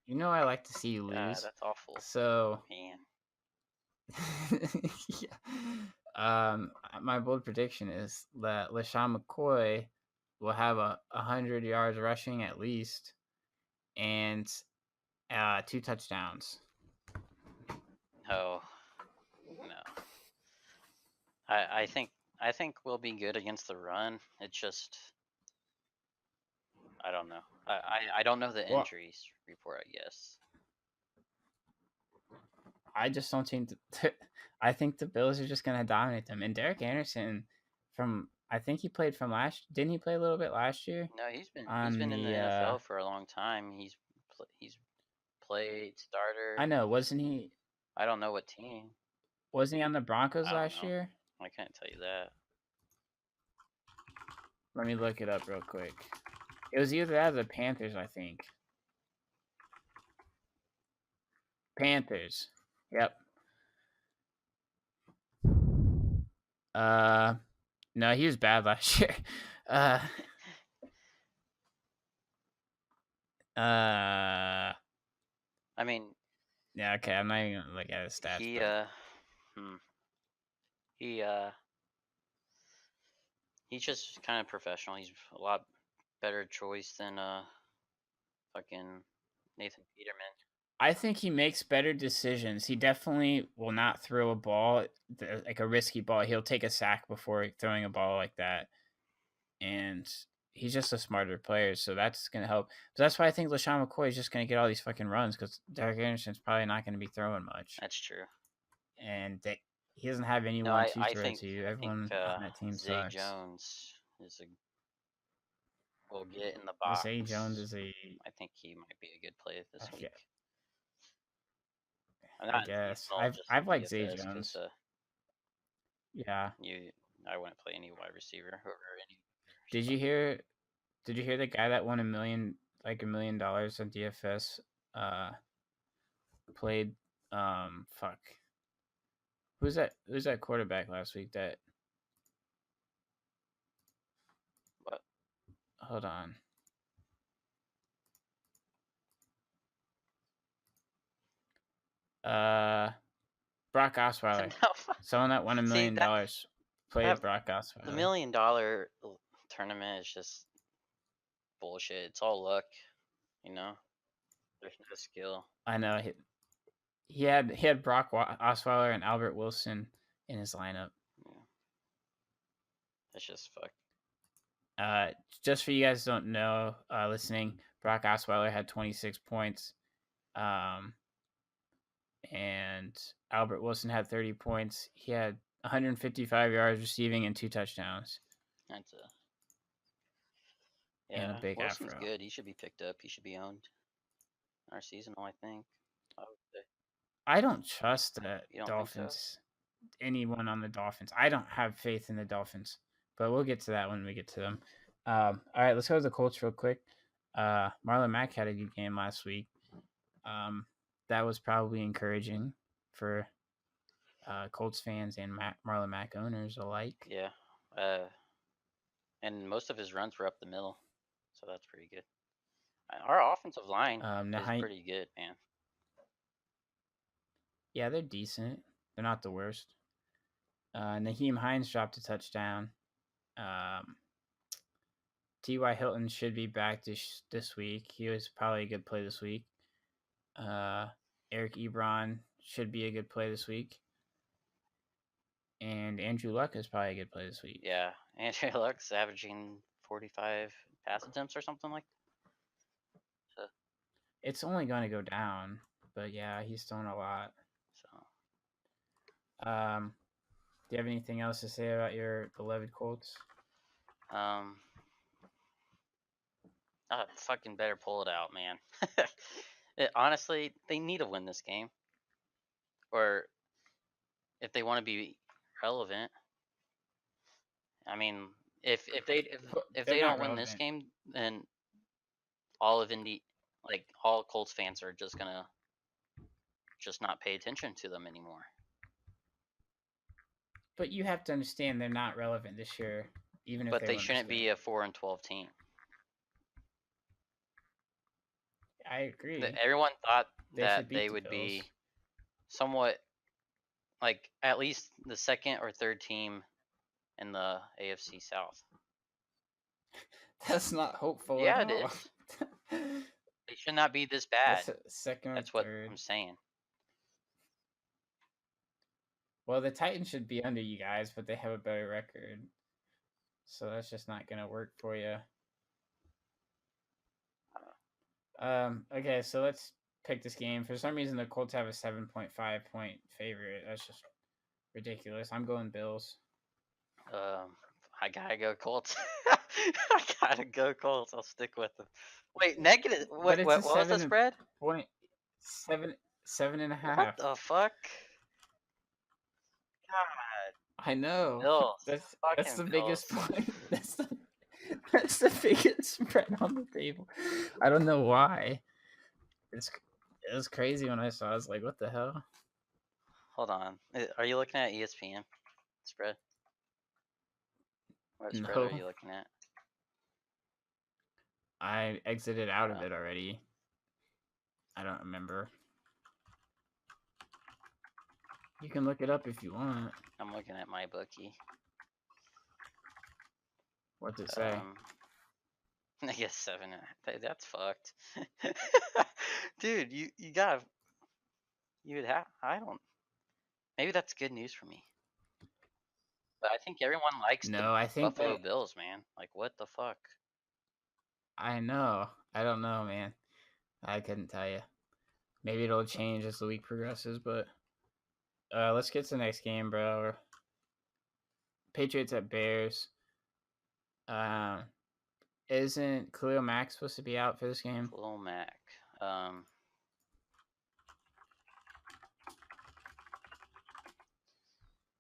You know I like to see you lose. Yeah, that's awful. So man. Yeah. My bold prediction is that LeSean McCoy will have 100 yards rushing at least, and 2 touchdowns. Oh no. I think we'll be good against the run. It's just I don't know. I don't know the injuries report, I guess. I just don't think I think the Bills are just gonna dominate them. And Derek Anderson, I think he played from didn't he play a little bit last year? No, he's been in the NFL for a long time. He's played starter. I know, wasn't he? I don't know what team. Wasn't he on the Broncos last year? I can't tell you that. Let me look it up real quick. It was either that or the Panthers, I think. Panthers. Yep. No, he was bad last year. I mean, yeah, okay, I'm not even gonna look at his stats. He's just kind of professional. He's a lot better choice than fucking Nathan Peterman. I think he makes better decisions. He definitely will not throw a ball like a risky ball. He'll take a sack before throwing a ball like that, and he's just a smarter player, so that's gonna help. But that's why I think LeSean McCoy is just gonna get all these fucking runs because Derek Anderson's probably not gonna be throwing much. That's true. And he doesn't have anyone to throw to. Everyone on that team Zay sucks. Jones will get in the box. Zay Jones is I think he might be a good play this week. I guess I've liked Zay Jones. Yeah. I wouldn't play any wide receiver over any. Did you hear the guy that won $1 million on DFS played fuck. Who's that quarterback last week that What? Hold on. Brock Osweiler. Someone that won $1 million played Brock Osweiler. The $1 million tournament is just bullshit. It's all luck, you know. There's no skill. I know. He had Brock Osweiler and Albert Wilson in his lineup. Yeah. That's just fucked. Just for you guys who don't know, listening, Brock Osweiler had 26 points. And Albert Wilson had 30 points. He had 155 yards receiving and 2 touchdowns. That's and a big Wilson's afro. Good. He should be picked up. He should be owned. Our seasonal, I think. I don't trust the Dolphins. So? Anyone on the Dolphins. I don't have faith in the Dolphins, but we'll get to that when we get to them. All right, let's go to the Colts real quick. Marlon Mack had a good game last week. That was probably encouraging for Colts fans and Marlon Mack owners alike. Yeah. And most of his runs were up the middle, so that's pretty good. Our offensive line is pretty good, man. Yeah, they're decent. They're not the worst. Nyheim Hines dropped a touchdown. T.Y. Hilton should be back this week. He was probably a good play this week. Eric Ebron should be a good play this week. And Andrew Luck is probably a good play this week. Yeah, Andrew Luck's averaging 45 pass attempts or something like that. So, It's only going to go down, but yeah, he's throwing a lot. so Do you have anything else to say about your beloved Colts? fucking better pull it out, man. Honestly, they need to win this game, or if they want to be relevant. I mean, if they don't win this game, then all of Indy, like all Colts fans, are just gonna just not pay attention to them anymore. But you have to understand they're not relevant this year, even if. But they shouldn't be a 4-12 team. I agree. Everyone thought that they would be somewhat, like, at least the second or third team in the AFC South. That's not hopeful. Yeah, it is. They should not be this bad. Second or That's third. what I'm saying. Well, the Titans should be under you guys, but they have a better record. So that's just not going to work for you. Okay, so let's pick this game. For some reason, the Colts have a 7.5 point favorite. That's just ridiculous. I'm going Bills. I gotta go Colts. I gotta go Colts. I'll stick with them. Wait, negative. What was the spread? 7.5. What the fuck? God. I know. Bills. That's the biggest point. That's the biggest spread on the table. I don't know why. It was crazy when I saw it. I was like, what the hell? Hold on. Are you looking at ESPN spread? What spread are you looking at? I exited out of it already. I don't remember. You can look it up if you want. I'm looking at my bookie. What's it say? I guess 7. That's fucked. Dude, you gotta. You would have. I don't. Maybe that's good news for me. But I think everyone likes the Buffalo Bills, man. Like, what the fuck? I know. I don't know, man. I couldn't tell you. Maybe it'll change as the week progresses, but let's get to the next game, bro. Patriots at Bears. Isn't Khalil Mack supposed to be out for this game? Khalil Mack.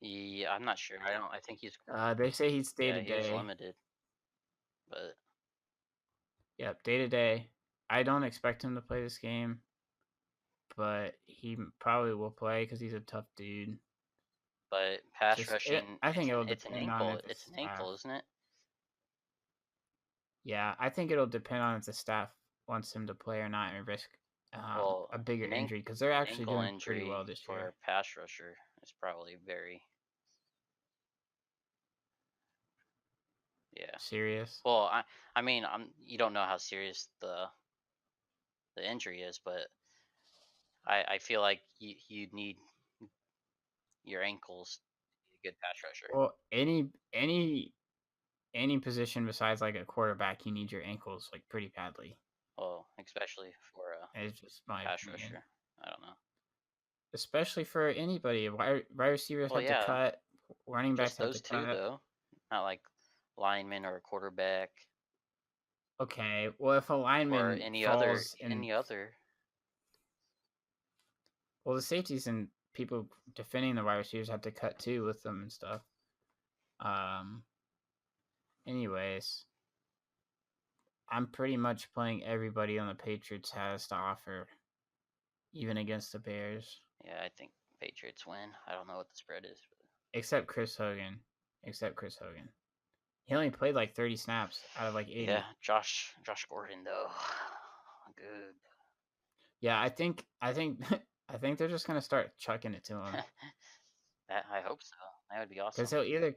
Yeah, I'm not sure. I think he's. They say he's day to day. He's limited. But. Yep, day to day. I don't expect him to play this game, but he probably will play because he's a tough dude. But pass rushing, I think it's an ankle. It's an ankle, isn't it? Yeah, I think it'll depend on if the staff wants him to play or not and risk a bigger injury because they're actually doing pretty well this year. For a pass rusher, it's probably very. Yeah. Serious? Well, I mean, you don't know how serious the injury is, but I feel like you need your ankles to be a good pass rusher. Well, any position besides like a quarterback, you need your ankles like pretty badly. Well, especially for a it's just my pass rusher. I don't know. Especially for anybody, wide receivers have to cut, running backs have to cut. Just those two though, not like lineman or a quarterback. Okay, well if a lineman or any other. Well, the safeties and people defending the wide receivers have to cut too with them and stuff. Anyways, I'm pretty much playing everybody on the Patriots has to offer, even against the Bears. Yeah, I think Patriots win. I don't know what the spread is. But... Except Chris Hogan. He only played like 30 snaps out of like 80. Yeah, Josh Gordon though. Good. Yeah, I think they're just gonna start chucking it to him. I hope so. That would be awesome. Because he'll either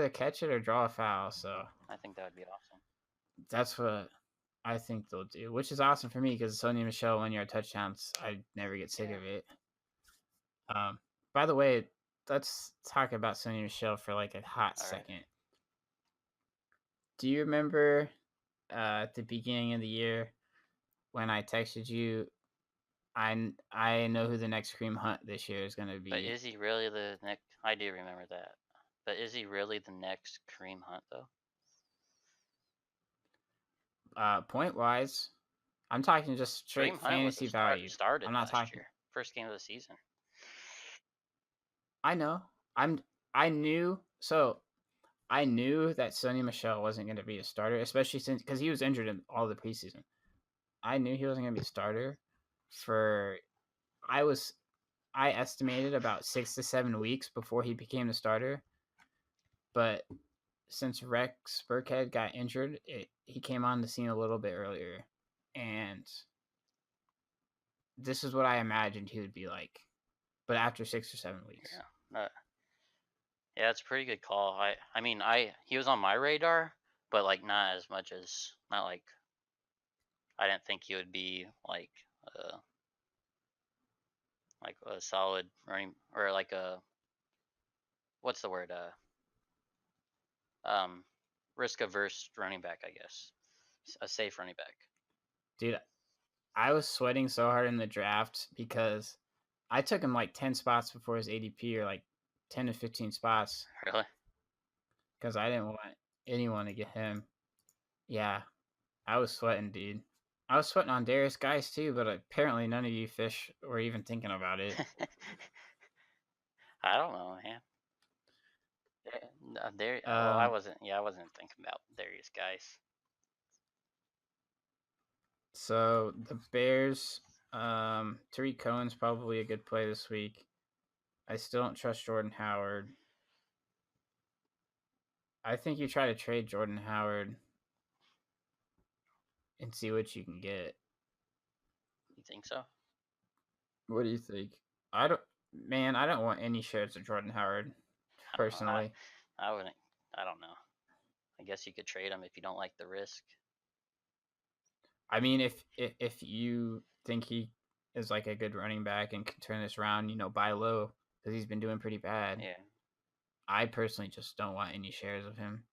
catch it or draw a foul. So I think that would be awesome. That's what I think they'll do, which is awesome for me because Sony Michelle 1 yard touchdowns. I never get sick Yeah. of it. Um, by the way, let's talk about Sony Michelle for like a hot All right. second. Do you remember at the beginning of the year when I texted you? I know who the next Cream Hunt this year is gonna But be. is he really the next? I do remember that. But is he really the next Kareem Hunt though? Point wise, I'm talking just straight Kareem Hunt was a fantasy value. started I'm not last talking. year, first game of the season. I know. I knew. So I knew that Sonny Michelle wasn't going to be a starter, especially since because he was injured in all the preseason. I knew he wasn't going to be a starter for. I was. I estimated about 6 to 7 weeks before he became the starter, but since Rex Burkhead got injured, he came on the scene a little bit earlier, and this is what I imagined he would be like. But after 6 or 7 weeks, Yeah. Yeah, it's a pretty good call. I mean, he was on my radar, but like not as much as not like I didn't think he would be like a solid running or like a what's the word um risk averse running back, I guess. A safe running back. dude, I was sweating so hard in the draft because I took him like 10 spots before his ADP, or like 10 to 15 spots, Really? because I didn't want anyone to get him. Yeah, I was sweating, dude. I was sweating on Darius Guys too, but apparently none of you fish were even thinking about it. I don't know, man. There. Well, I Um, wasn't. Yeah, I wasn't thinking about Darius Guys. so the Bears, Tariq Cohen's probably a good play this week. I still don't trust Jordan Howard. I think you try to trade Jordan Howard and see what you can get. You think so? What do you think? I don't, man. I don't want any shares of Jordan Howard, I don't know. personally. I wouldn't. I don't know. I guess you could trade him if you don't like the risk. I mean, if you think he is like a good running back and can turn this around, buy low because he's been doing pretty bad. Yeah. I personally just don't want any shares of him.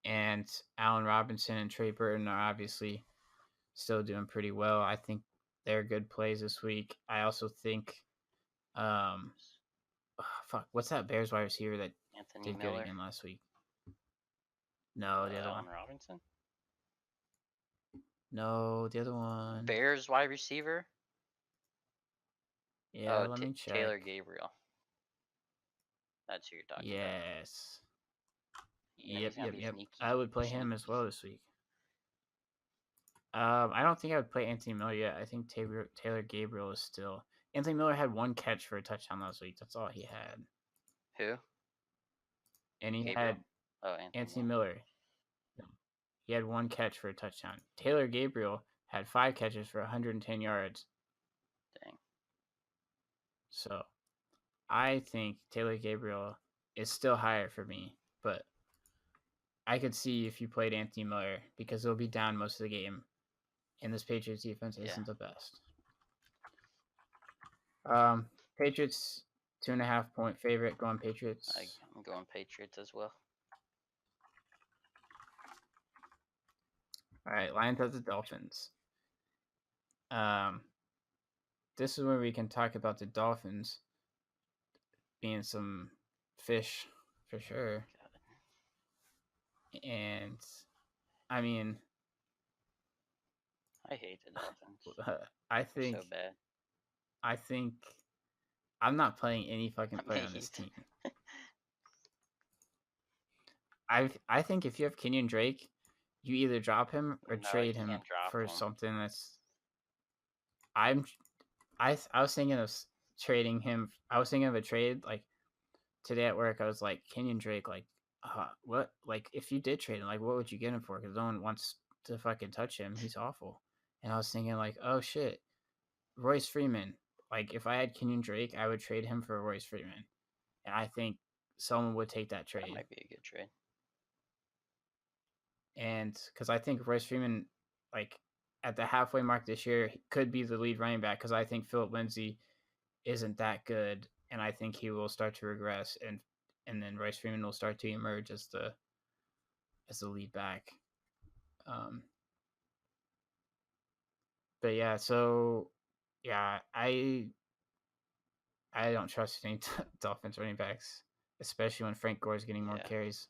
And Allen Robinson and Trey Burton are obviously still doing pretty well. I think they're good plays this week. I also think, fuck, what's that Bears wide receiver that Anthony did good Miller. again last week? No, the other one. Allen Robinson. No, the other one. Bears wide receiver. Yeah, let me check. Taylor Gabriel. That's who you're talking about. Yes. Yeah, Yep. I would play him as well this week. I don't think I would play Anthony Miller yet. I think Taylor Gabriel is still. Anthony Miller had one catch for a touchdown last week. That's all he had. Who? And he Gabriel? had Anthony Miller. He had one catch for a touchdown. Taylor Gabriel had 5 catches for 110 yards. Dang. So, I think Taylor Gabriel is still higher for me, but I could see if you played Anthony Miller because he'll be down most of the game, and this Patriots defense isn't the best. Patriots 2.5 point favorite. Going Patriots. I'm going Patriots as well. All right, Lions at the Dolphins. This is where we can talk about the Dolphins being some fish for sure. And I mean, I hate the Dolphins. I think they're so bad. I think I'm not playing any fucking play on this team. I think if you have Kenyon Drake, you either drop him or trade him for something that's. I was thinking of trading him. I was thinking of a trade like today at work. I was like, Kenyon Drake, like, what? Like, if you did trade him, like, what would you get him for? Because no one wants to fucking touch him. He's awful. And I was thinking like, oh shit, Royce Freeman. Like, if I had Kenyon Drake, I would trade him for Royce Freeman, and I think someone would take that trade. That might be a good trade. and because I think Royce Freeman, like at the halfway mark this year, could be the lead running back because I think Philip Lindsay isn't that good, and I think he will start to regress, and then Royce Freeman will start to emerge as the lead back. Um, but yeah, so yeah, I don't trust any Dolphins running backs, especially when Frank Gore is getting more Yeah. carries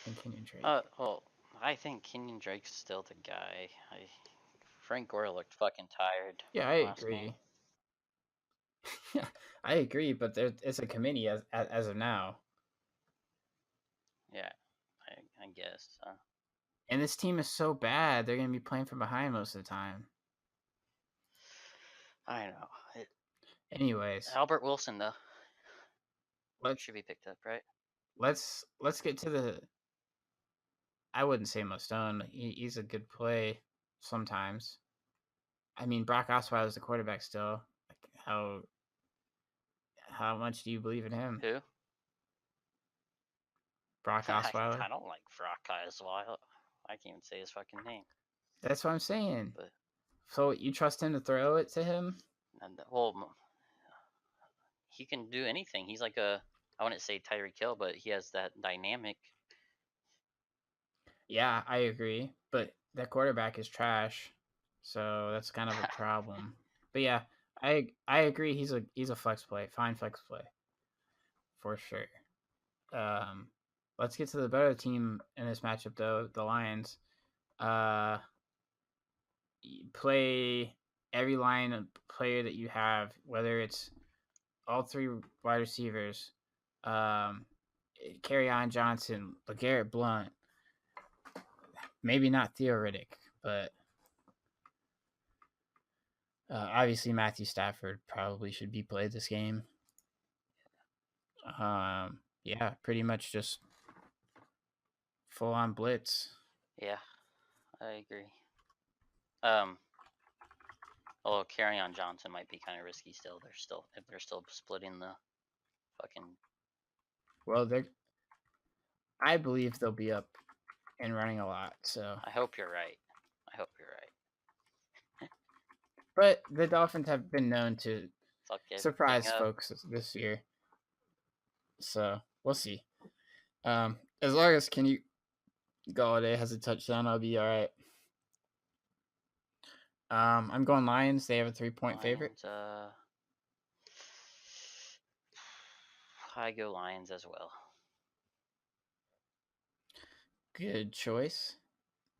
than Kenyon Drake. Well, I think Kenyon Drake's still the guy. Frank Gore looked fucking tired. Yeah, I last agree. game. Yeah, I agree, but it's a committee as of now, Yeah, I guess. and this team is so bad they're gonna be playing from behind most of the time. I know. Anyways, Albert Wilson though let's should be picked up, right? let's get to the. I wouldn't say must own. He's a good play sometimes. I mean, Brock Osweiler is the quarterback still. Like, how much do you believe in him, Who? Brock Osweiler? I don't like Brock Osweiler. I can't even say his fucking name. That's what I'm saying. But So you trust him to throw it to him? well, he can do anything. He's like I wouldn't say Tyreek Hill, but he has that dynamic. Yeah, I agree. But that quarterback is trash, so that's kind of a problem. But yeah, I agree. He's a flex play, fine flex play, for sure. Let's get to the better team in this matchup though, the Lions. Play every line player that you have, whether it's all three wide receivers, Kerryon Johnson, LeGarrette Blount, maybe not Theo Riddick, but obviously Matthew Stafford probably should be played this game. Yeah, pretty much just full on blitz. Yeah, I agree. Although Kerryon Johnson might be kind of risky still. If they're still splitting the fucking. Well, I believe they'll be up and running a lot. So I hope you're right. But the Dolphins have been known to Fuck surprise up. folks this year. So we'll see. As long as Kenny Galladay has a touchdown, I'll be all right. I'm going Lions. They have a 3-point favorite. I go Lions as well. Good choice.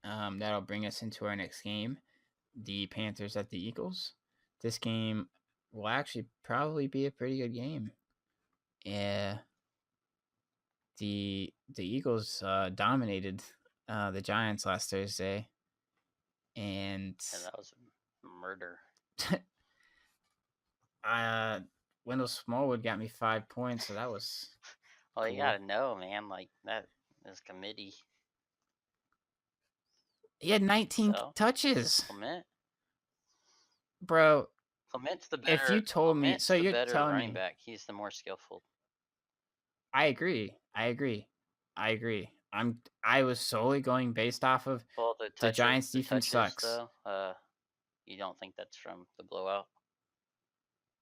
That'll bring us into our next game, the Panthers at the Eagles. This game will actually probably be a pretty good game. Yeah. The Eagles dominated the Giants last Thursday, and that was murder. Wendell Smallwood got me 5 points, so that was. Well, cool. You gotta know, man. Like that is committee. He had 19 touches. Clement, bro. Clement's the better. If you told me, so you're telling running me, back. He's the more skillful. I agree. I was solely going based off of the Giants' defense sucks. Though, you don't think that's from the blowout?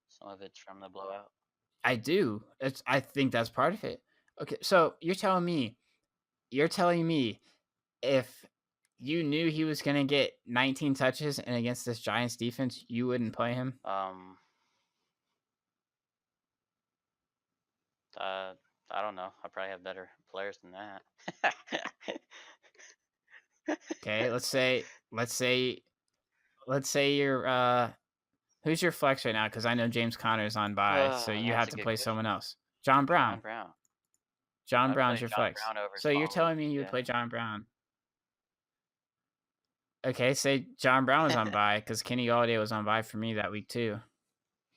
Some of it's from the blowout. I do. I think that's part of it. Okay, so you're telling me if you knew he was gonna get 19 touches and against this Giants defense, you wouldn't play him? I don't know. I probably have better players than that. Okay, let's say you're who's your flex right now? Because I know James Conner's on bye, so you have to play someone else. John Brown. John Brown's your flex. So you're telling me you would play John Brown? Okay, say John Brown was on bye because Kenny Galladay was on bye for me that week too.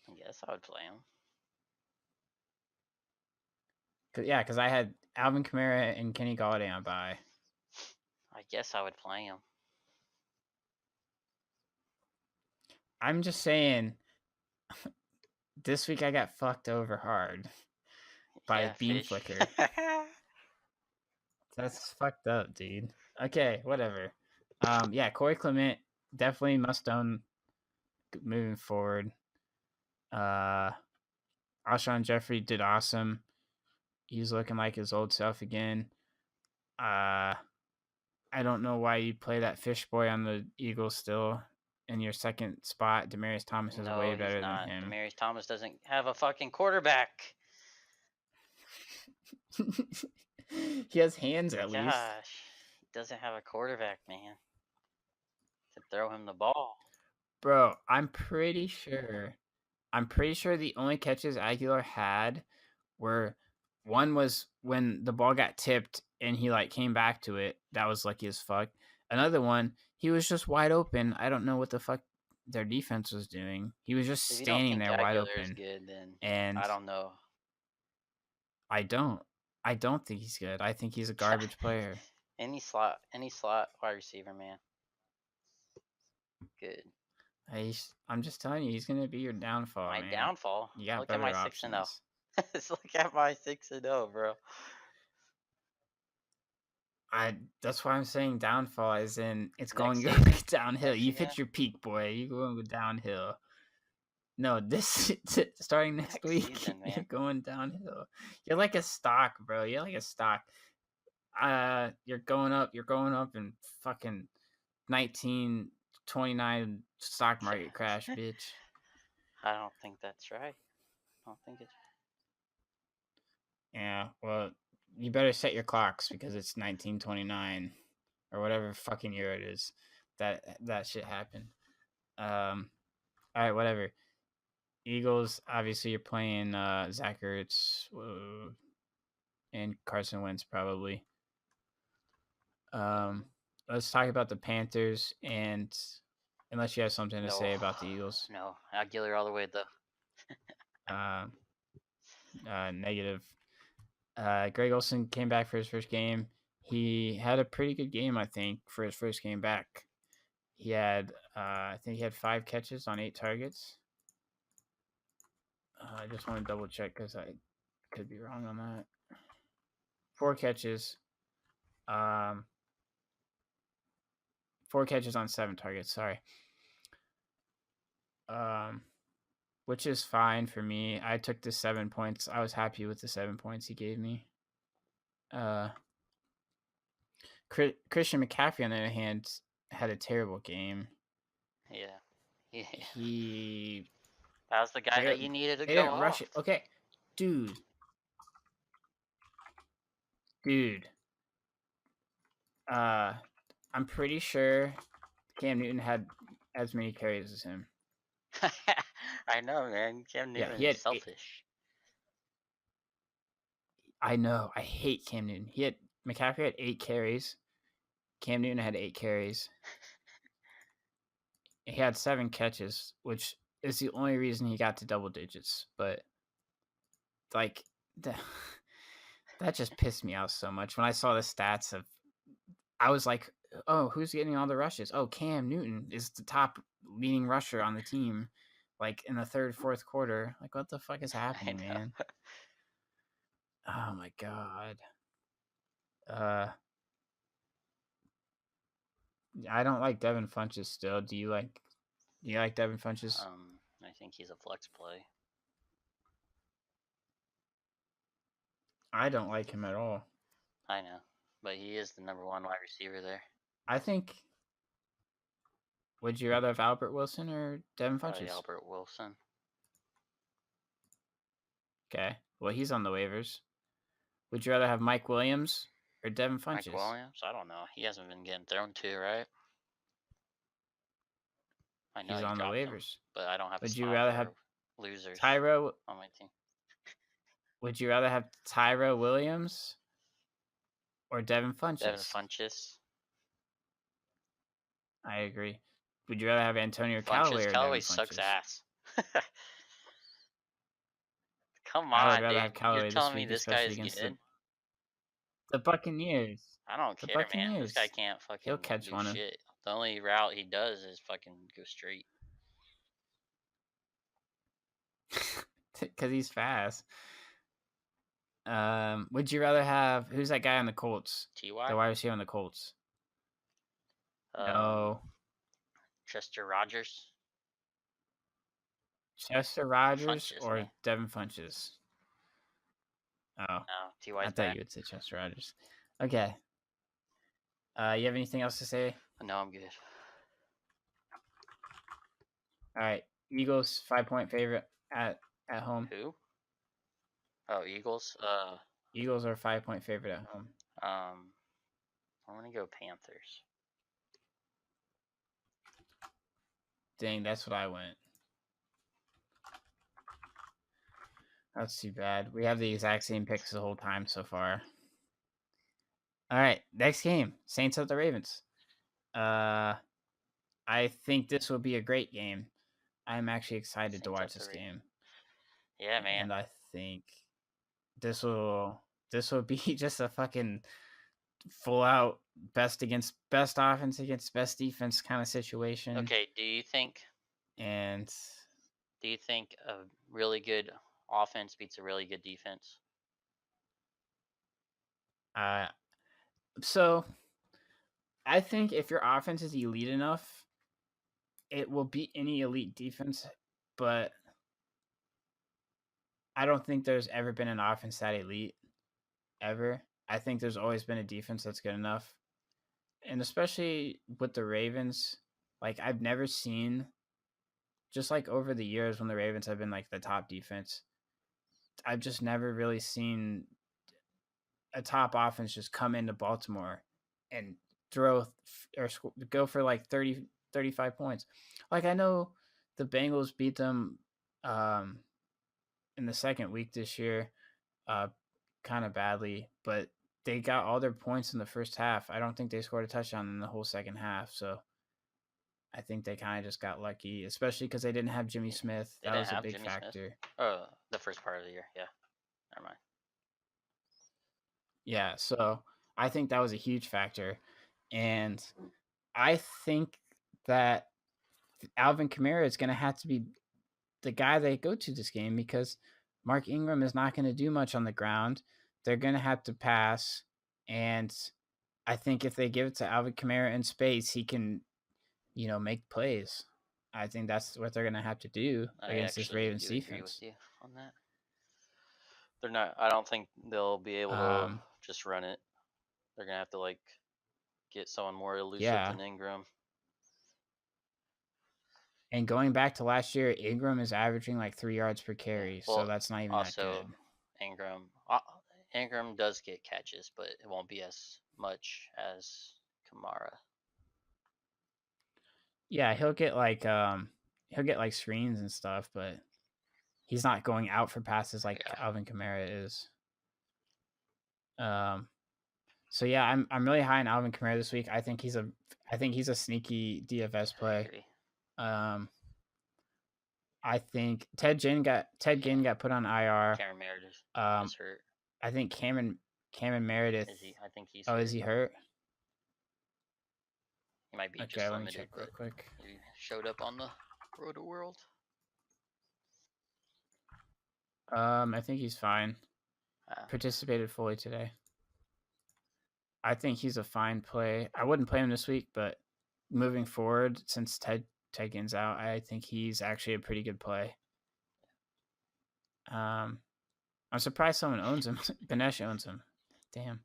I guess I would play him. Because I had Alvin Kamara and Kenny Galladay on bye. I guess I would play him. I'm just saying, this week I got fucked over hard by Bean Flicker. That's fucked up, dude. Okay, whatever. Yeah, Corey Clement definitely must own moving forward. Uh, Alshon Jeffrey did awesome. He's looking like his old self again. Uh, I don't know why you play that fish boy on the Eagles still in your second spot. Demarius Thomas is way No, he's better than not. him. Demarius Thomas doesn't have a fucking quarterback. He has hands at least. Gosh, he doesn't have a quarterback, man, to throw him the ball. Bro, I'm pretty sure the only catches Aguilar had were one was when the ball got tipped and he like came back to it. That was lucky as fuck. Another one, he was just wide open. I don't know what the fuck their defense was doing. He was just If you don't standing think there wide Aguilar is open. good, then And I don't know. I don't. I don't think he's good. I think he's a garbage player. Any slot wide receiver, man. Good. I'm just telling you, he's gonna be your downfall. My man. downfall. You got Look at better my options. 6-0. Let's look at my 6-0, bro. That's why I'm saying downfall, as in it's going Next season? downhill. Next You've season? hit your peak, boy. You're going downhill. No, this starting next Next week, season, you're man. going downhill. You're like a stock, bro. You're like a stock. You're going up in fucking 1929 stock market crash, bitch. I don't think that's right. I don't think it's. Yeah, well, you better set your clocks because it's 1929 or whatever fucking year it is that shit happened. All right, whatever. Eagles, obviously, you're playing Zach Ertz and Carson Wentz probably. Let's talk about the Panthers, and unless you have something to say about the Eagles. No, Aguilar all the way though. Negative. Greg Olsen came back for his first game. He had a pretty good game, I think, for his first game back. He had, I think he had 5 catches on 8 targets. I just want to double check because I could be wrong on that. 4 catches. 4 catches on 7 targets. Sorry. Which is fine for me. I took the 7 points. I was happy with the 7 points he gave me. Christian McCaffrey, on the other hand, had a terrible game. Yeah. He. That was the guy that you needed to they go didn't rush off. it. Okay, dude. I'm pretty sure Cam Newton had as many carries as him. I know, man. Cam Newton is selfish. I know. I hate Cam Newton. McCaffrey had 8 carries. Cam Newton had 8 carries. He had 7 catches, which is the only reason he got to double digits. But like that just pissed me off so much when I saw the stats of. I was like, oh, who's getting all the rushes? Oh, Cam Newton is the top leading rusher on the team, like in the third, fourth quarter. Like, what the fuck is happening, man? Oh my god. I don't like Devin Funchess still. Do you like Devin Funchess? I think he's a flex play. I don't like him at all. I know, but he is the number 1 wide receiver there. I think. Would you rather have Albert Wilson or Devin Funchess? Albert Wilson. Okay. Well, he's on the waivers. Would you rather have Mike Williams or Devin Funchess? Mike Williams? I don't know. He hasn't been getting thrown to, right? I know he's on the waivers. Him, but I don't have. Would you rather have losers Tyro on my team? Would you rather have Tyro Williams or Devin Funchess? Devin Funchess. I agree. Would you rather have Antonio Callaway or Callaway Devin sucks Funchess? ass. Come on, dude. You're telling me this guy is good? The Buccaneers. I don't care, man. This guy can't fucking He'll catch do one shit. The only route he does is fucking go straight. Because he's fast. Would you rather have who's that guy on the Colts? The Ty. wide receiver on the Colts. Um, No, Chester Rogers. Chester Rogers Funches, or man. Devin Funches. Oh, No, I Ty's thought back. you would say Chester Rogers. Okay. You have anything else to say? No, I'm good. All right. Eagles 5-point favorite at home. Who? Oh, Eagles. Eagles are 5-point favorite at home. I'm gonna go Panthers. Dang, that's what I went. That's too bad. We have the exact same picks the whole time so far. All right, next game, Saints at the Ravens. I think this will be a great game. I'm actually excited to Saints watch at the this Ravens. game, Yeah, man. and I think this will be just a fucking full out best against best offense against best defense kind of situation. Okay, do you think And a really good offense beats a really good defense? so I think if your offense is elite enough, it will beat any elite defense, but I don't think there's ever been an offense that elite ever. I think there's always been a defense that's good enough. And especially with the Ravens, like I've never seen, just like over the years when the Ravens have been like the top defense, I've just never really seen a top offense just come into Baltimore and throw or go for like 30, 35 points. Like I know the Bengals beat them in the second week this year kind of badly, but they got all their points in the first half. I don't think they scored a touchdown in the whole second half. So I think they kind of just got lucky, especially because they didn't have Jimmy Smith. They That didn't was a have big Jimmy Smith? factor. Oh, the first part of the year. Yeah. Never mind. Yeah, so I think that was a huge factor. And I think that Alvin Kamara is going to have to be the guy they go to this game because Mark Ingram is not going to do much on the ground. They're going to have to pass. And I think if they give it to Alvin Kamara in space, he can, make plays. I think that's what they're going to have to do against this Ravens do agree defense. with you on that. They're not. I don't think they'll be able to just run it. They're gonna have to get someone more elusive than Ingram. And going back to last year, Ingram is averaging like 3 yards per carry, so that's not even that good. Ingram does get catches, but it won't be as much as Kamara. Yeah, he'll get like screens and stuff, but he's not going out for passes like Alvin Kamara is. So yeah, I'm really high on Alvin Kamara this week. I think he's a sneaky DFS play. I think Ted Ginn got put on IR. Cameron Meredith is hurt. I think Cameron Meredith. I think he's. Oh, hurt. Is he hurt? He might be just limited. Let me check real quick. He showed up on the Roto World. I think he's fine. Participated fully today. I think he's a fine play. I wouldn't play him this week, but moving forward, since Ted Ginn's out, I think he's actually a pretty good play. I'm surprised someone owns him. Banesh owns him. Damn.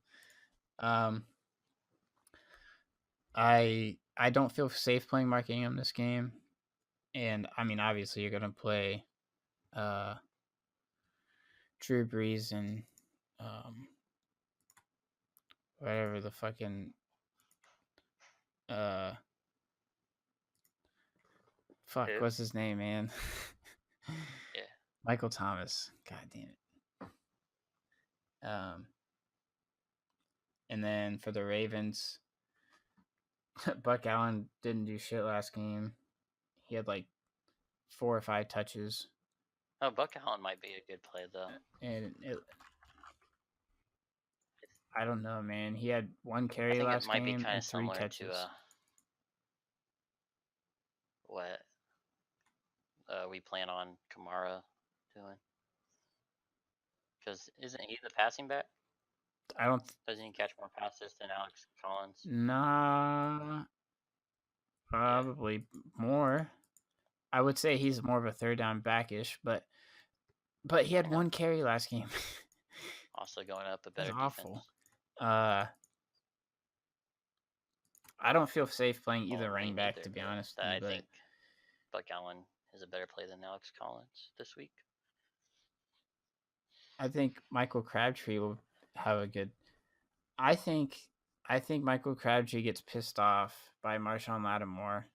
I don't feel safe playing Mark Ingram this game, and I mean obviously you're gonna play Drew Brees and whatever the fucking what's his name, man? Yeah. Michael Thomas. God damn it. And then for the Ravens, Buck Allen didn't do shit last game. He had like 4 or 5 touches. Oh, Buck Allen might be a good play though. And I don't know, man. He had 1 carry last game and 3 touches. To what we plan on Kamara doing. Because isn't he the passing back? I don't. Doesn't he catch more passes than Alex Collins? Nah, probably more. I would say he's more of a third down backish, but he had Yeah. 1 carry last game. Also going up a That's better awful. defense. I don't feel safe playing either Well, me running back, neither, to be but honest with you. I But think Buck Allen is a better play than Alex Collins this week. I think Michael Crabtree will have a good. I think Michael Crabtree gets pissed off by Marshawn Lattimore.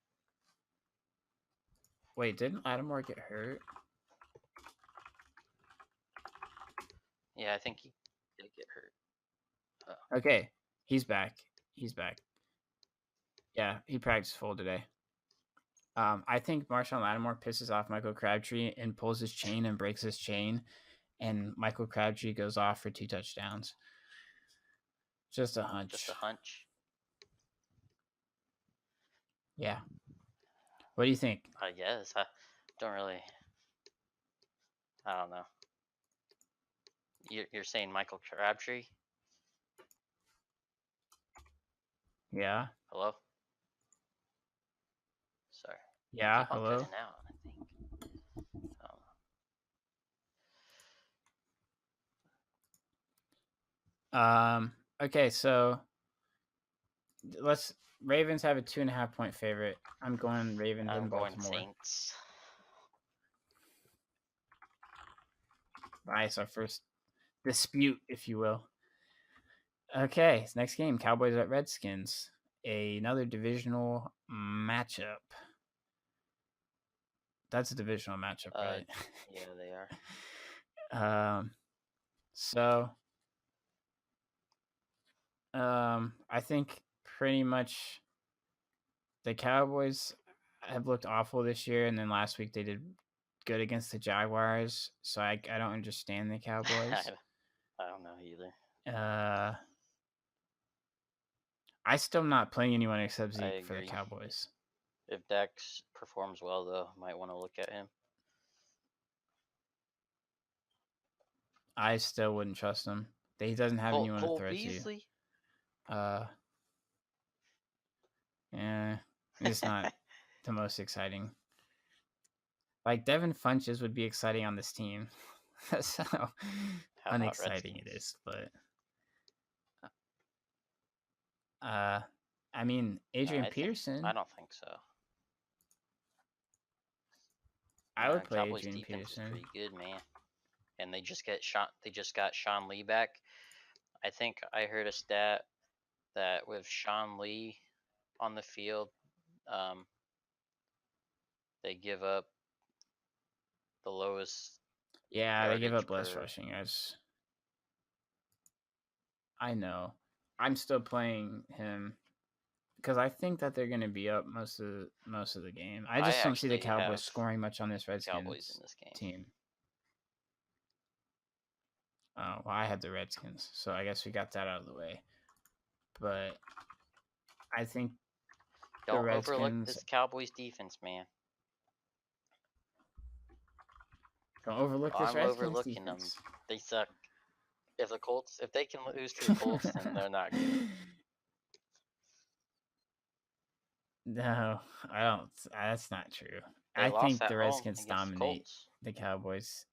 Wait, didn't Lattimore get hurt? Yeah, I think he did get hurt. Okay, he's back. He's back. Yeah, he practiced full today. I think Marshawn Lattimore pisses off Michael Crabtree and pulls his chain and breaks his chain, and Michael Crabtree goes off for 2 touchdowns. Just a hunch. Just a hunch. Yeah. What do you think? I guess. I don't really. I don't know. You're saying Michael Crabtree? Yeah. Hello? Sorry. Yeah. Keep on Hello. cutting out, I think. Okay, so Ravens have a 2.5 point favorite. I'm going Ravens in Baltimore. I'm going Saints. Nice, our first dispute, if you will. Okay, next game, Cowboys at Redskins. Another divisional matchup. That's a divisional matchup, right? Yeah, they are. So I think pretty much the Cowboys have looked awful this year, and then last week they did good against the Jaguars. So I don't understand the Cowboys. I don't know either. I still not playing anyone except I Zeke for the agree. Cowboys. If Dax performs well, though, might want to look at him. I still wouldn't trust him. He doesn't have anyone to throw Beasley? to. Yeah, it's not the most exciting. Like Devin Funches would be exciting on this team. That's how unexciting it is. But I mean, Adrian Peterson. I don't think so. I would play Cowboys Adrian defense Peterson. Is pretty good, man. And they just got Sean Lee back. I think I heard a stat that with Sean Lee on the field, they give up the lowest. Yeah, they give up less rushing yards. I know. I'm still playing him because I think that they're going to be up most of the game. I just don't see the Cowboys scoring much on this Redskins team. Oh, well, I had the Redskins, so I guess we got that out of the way. But I think don't overlook this Cowboys defense, man. Don't overlook this Redskins overlooking defense. Them. They suck. If they can lose to the Colts, then they're not good. No, I don't. That's not true. I think the Redskins dominate the Cowboys.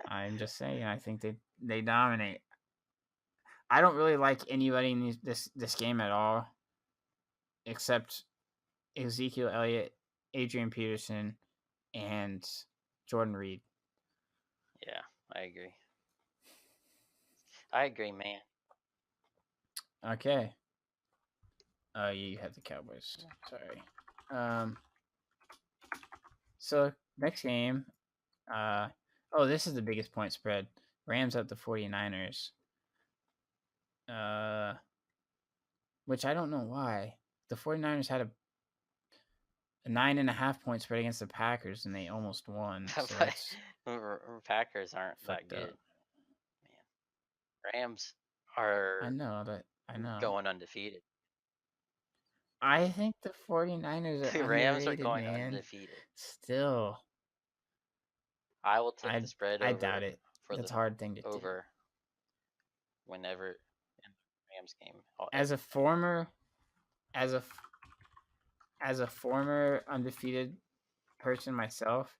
I'm just saying. I think they dominate. I don't really like anybody in this game at all, except Ezekiel Elliott, Adrian Peterson, and Jordan Reed. Yeah, I agree, man. Okay. You had the Cowboys. Sorry. So next game. This is the biggest point spread. Rams at the 49ers. Which I don't know why. The 49ers had a 9.5 point spread against the Packers, and they almost won. So Packers aren't that good. Man. Rams are. I know. Going undefeated. I think the 49ers are Rams are going undefeated. Still. I will take the spread. I doubt it. for That's the a hard thing to do. over whenever in the Rams game. As a former, as a former undefeated person myself,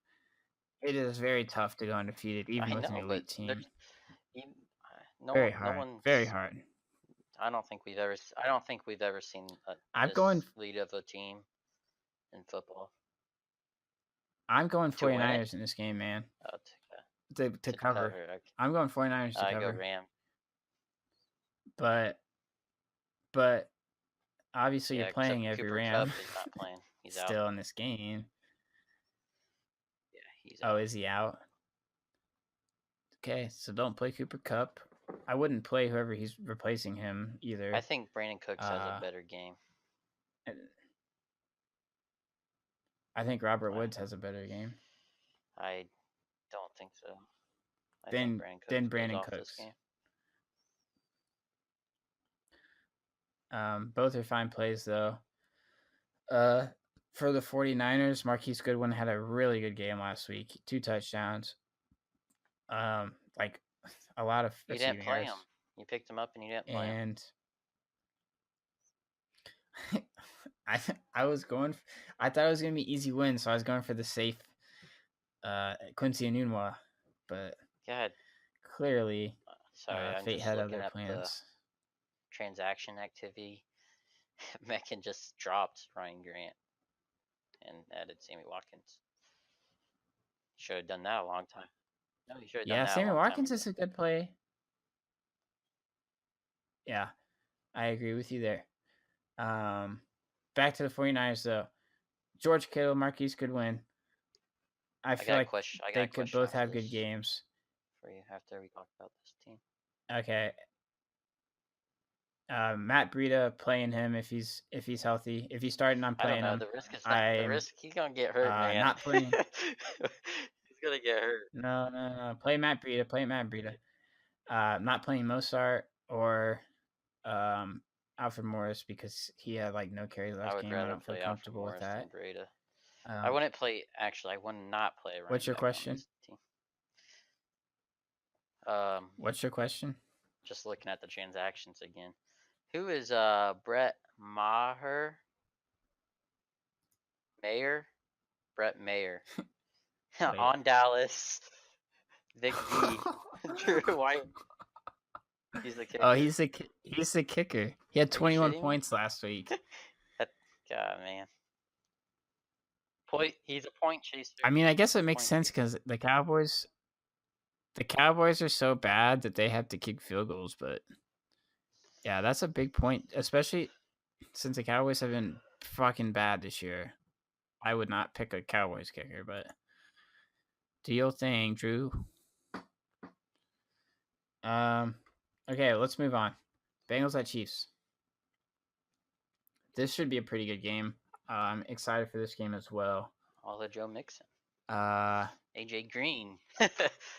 it is very tough to go undefeated, even I with an know, but elite team. there's Very no hard. one's. Very hard. I don't think we've ever seen I'm this going. lead of a team in football I'm going to win it. 49ers in this game, man. Oh, To cover. Okay. I'm going 49ers to I go cover. Ram. But obviously Yeah, you're playing except every Cooper Ram Cup is not playing. He's out. still in this game. Yeah, he's out. Oh, is he out? Okay, so don't play Cooper Cup. I wouldn't play whoever he's replacing him either. I think Brandon Cooks has a better game. I think Robert Woods has a better game. I don't think so. Then Brandon Cooks. Both are fine plays though. For the 49ers, Marquise Goodwin had a really good game last week. 2 touchdowns. Like a lot of you didn't play him. You picked him up and you didn't play him. And I was going. I thought it was gonna be easy win, so I was going for the safe Quincy Enunwa, but God, clearly, sorry, I'm fate just had looking other at plans. the transaction activity. Meccan just dropped Ryan Grant and added Sammy Watkins. Should have done that a long time. No, you should have done that. Sammy Watkins is a good play. Yeah, I agree with you there. Back to the 49ers though. George Kittle, Marquise Goodwin. I feel like they could both have good games. For you after we talk about this team. Okay. Matt Breida, playing him if he's healthy. If he's starting, I'm playing him. The risk is the risk. He's gonna get hurt, man. Not playing. He's gonna get hurt. No. Play Matt Breida. Not playing Mostert or Alfred Morris because he had like no carries last game. I don't feel comfortable with that. I wouldn't play. Actually, I would not play. What's your question? What's your question? Just looking at the transactions again. Who is Brett Maher? Brett Mayer. On Dallas. Vic V. Drew White. He's the kicker. Oh, he's the kicker. He had 21 points last week. God, man. He's a point chaser. I mean, I guess it makes sense because the Cowboys are so bad that they have to kick field goals. But yeah, that's a big point, especially since the Cowboys have been fucking bad this year. I would not pick a Cowboys kicker, but do your thing, Drew. Okay, let's move on. Bengals at Chiefs. This should be a pretty good game. I'm excited for this game as well. All the Joe Mixon. AJ Green.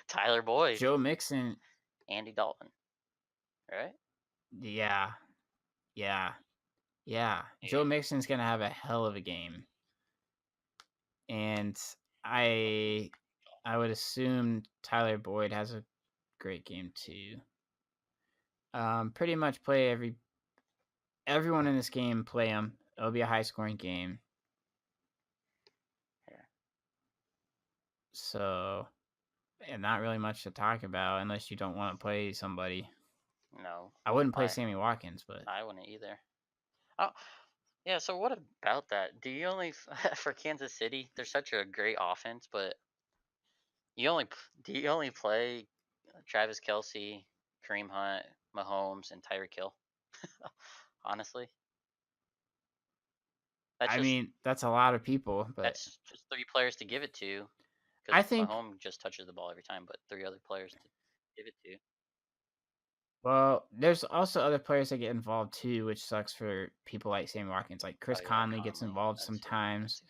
Tyler Boyd. Joe Mixon. Andy Dalton. Right? Yeah. Joe Mixon's going to have a hell of a game. And I would assume Tyler Boyd has a great game too. Pretty much play everyone in this game, play them. It'll be a high scoring game. Yeah. So, and not really much to talk about unless you don't want to play somebody. No. I wouldn't play Sammy Watkins, but I wouldn't either. Oh, yeah. So what about that? Do you only for Kansas City? They're such a great offense, but do you only play Travis Kelce, Kareem Hunt, Mahomes, and Tyreek Hill? Honestly, that's a lot of people, but that's just 3 players to give it to. I think Mahomes just touches the ball every time, but 3 other players to give it to. Well, there's also other players that get involved too, which sucks for people like Sammy Watkins. Like Chris Conley gets involved sometimes.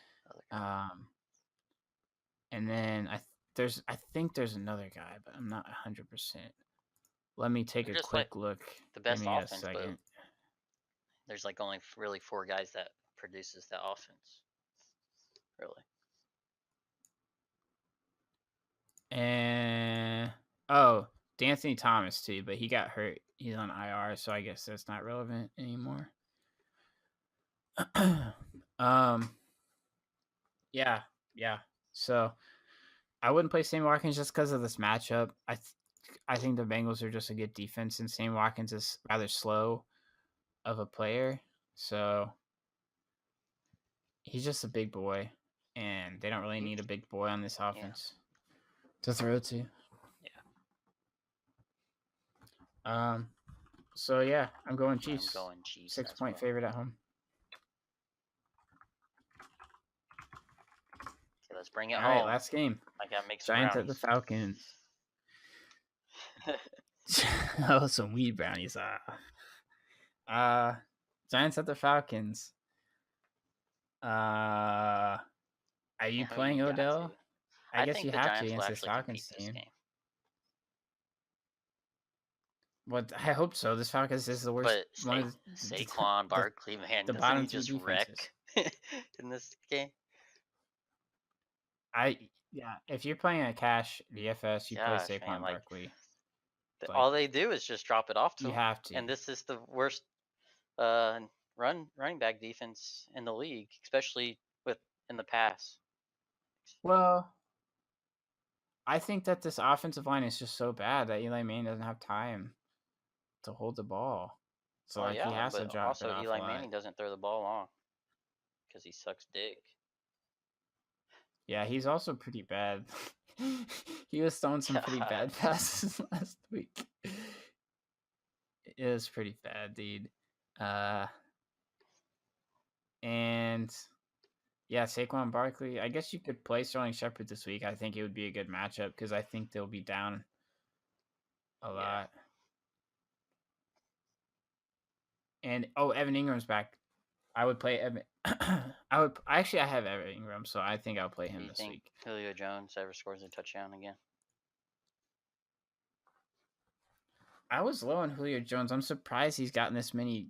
And then I think there's another guy, but I'm not 100%. Let me take a quick look. The best offense, but there's like only really 4 guys that produces that offense. Really. And Oh, D'Anthony Thomas too, but he got hurt. He's on IR, so I guess that's not relevant anymore. um, yeah, yeah. So I wouldn't play Sammy Watkins just because of this matchup. I think the Bengals are just a good defense, and Sammy Watkins is rather slow of a player, so he's just a big boy, and they don't really need a big boy on this Yeah. offense to throw to. Yeah. So yeah, I'm going Chiefs. I'm going Chiefs. 6-point favorite at home. Okay, let's bring it All home. right, last game. I gotta make some Giants at the brownies. Falcons. Oh, some weed brownies. Giants at the Falcons. Are you playing Odell? I guess think you the have Giants to will against this actually Falcons compete this team. game. What I hope so. This Falcons is the worst. But Saquon Barkley, man, the doesn't bottom he two just defenses. wreck in this game? Yeah. If you're playing a cash DFS, you play Gosh, Saquon man, Barkley. All they do is just drop it off to You him. have to. And this is the worst running back defense in the league, especially in the pass. Well, I think that this offensive line is just so bad that Eli Manning doesn't have time to hold the ball. So he has to drop also it off Eli a lot. Manning doesn't throw the ball long because he sucks dick. Yeah, he's also pretty bad. He was throwing some pretty bad passes last week. It is pretty bad, dude. And yeah, Saquon Barkley. I guess you could play Sterling Shepard this week. I think it would be a good matchup because I think they'll be down a lot. And Evan Ingram's back. I would play Evan. I have Evan Ingram, so I think I'll play him this week. Julio Jones ever scores a touchdown again? I was low on Julio Jones. I'm surprised he's gotten this many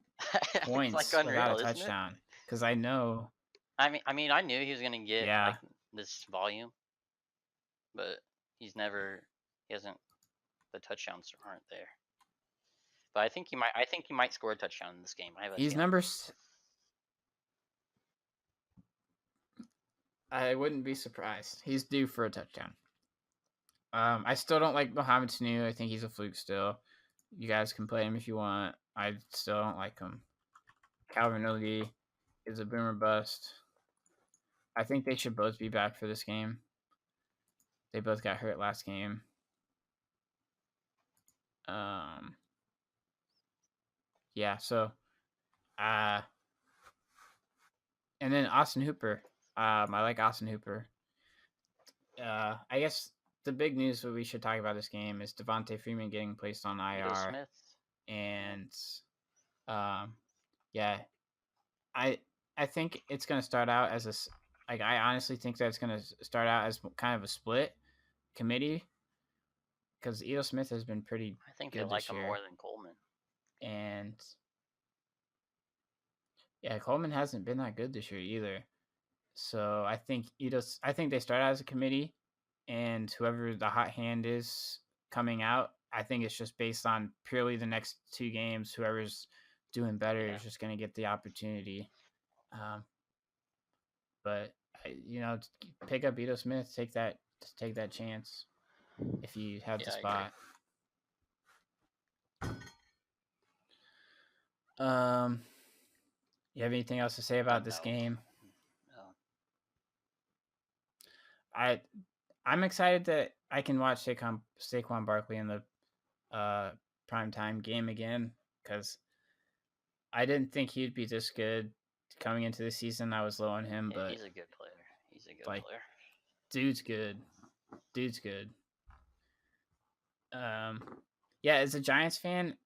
points without a touchdown. Because I know. I mean, I knew he was gonna get like this volume, but he hasn't. The touchdowns aren't there. But I think he might score a touchdown in this game. He's numbers. I wouldn't be surprised. He's due for a touchdown. I still don't like Mohamed Sanu. I think he's a fluke still. You guys can play him if you want. I still don't like him. Calvin Ridley is a boomer bust. I think they should both be back for this game. They both got hurt last game. Yeah, so and then Austin Hooper. I like Austin Hooper. I guess the big news that we should talk about this game is Devontae Freeman getting placed on IR. And yeah. I think it's going to start out as I honestly think that it's going to start out as kind of a split committee because Ito Smith has been pretty I think good they like this year. Him more than Coleman. And yeah, Coleman hasn't been that good this year either. So I think they start out as a committee, and whoever the hot hand is coming out, I think it's just based on purely the next two games. Whoever's doing better is just going to get the opportunity. But pick up Ito Smith, take that chance if you have the spot. You have anything else to say about this game? No. I'm excited that I can watch Saquon Barkley in the primetime game again because I didn't think he'd be this good coming into the season. I was low on him, but he's a good player. Player. Dude's good. Yeah, as a Giants fan,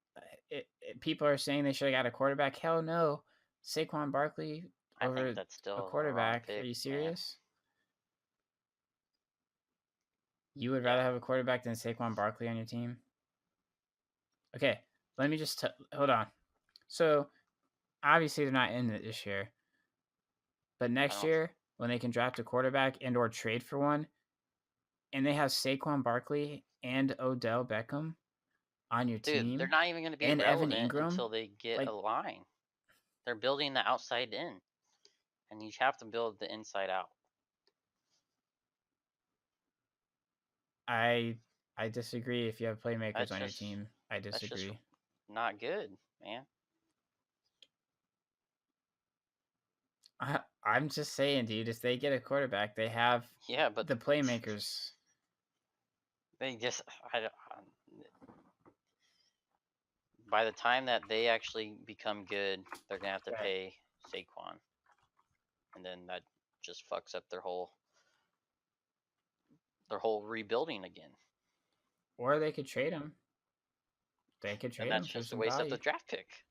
people are saying they should have got a quarterback. Hell no, Saquon Barkley over a quarterback. Are you serious? You would rather have a quarterback than Saquon Barkley on your team? Okay, let me just hold on. So, obviously they're not in it this year. But next year, when they can draft a quarterback and or trade for one, and they have Saquon Barkley and Odell Beckham on your Dude, they're team not even going to be and Evan relevant Ingram, until they get a like line. They're building the outside in, and you have to build the inside out. I disagree. If you have playmakers That's on your just team, I that's just disagree. not good, man. I'm just saying, dude. If they get a quarterback, they have Yeah, but the playmakers. they just by the time that they actually become good, they're gonna have to Okay. pay Saquon, and then that just fucks up their whole rebuilding again. Or they could trade him. They could And trade him that's for just a some waste of value. the draft pick.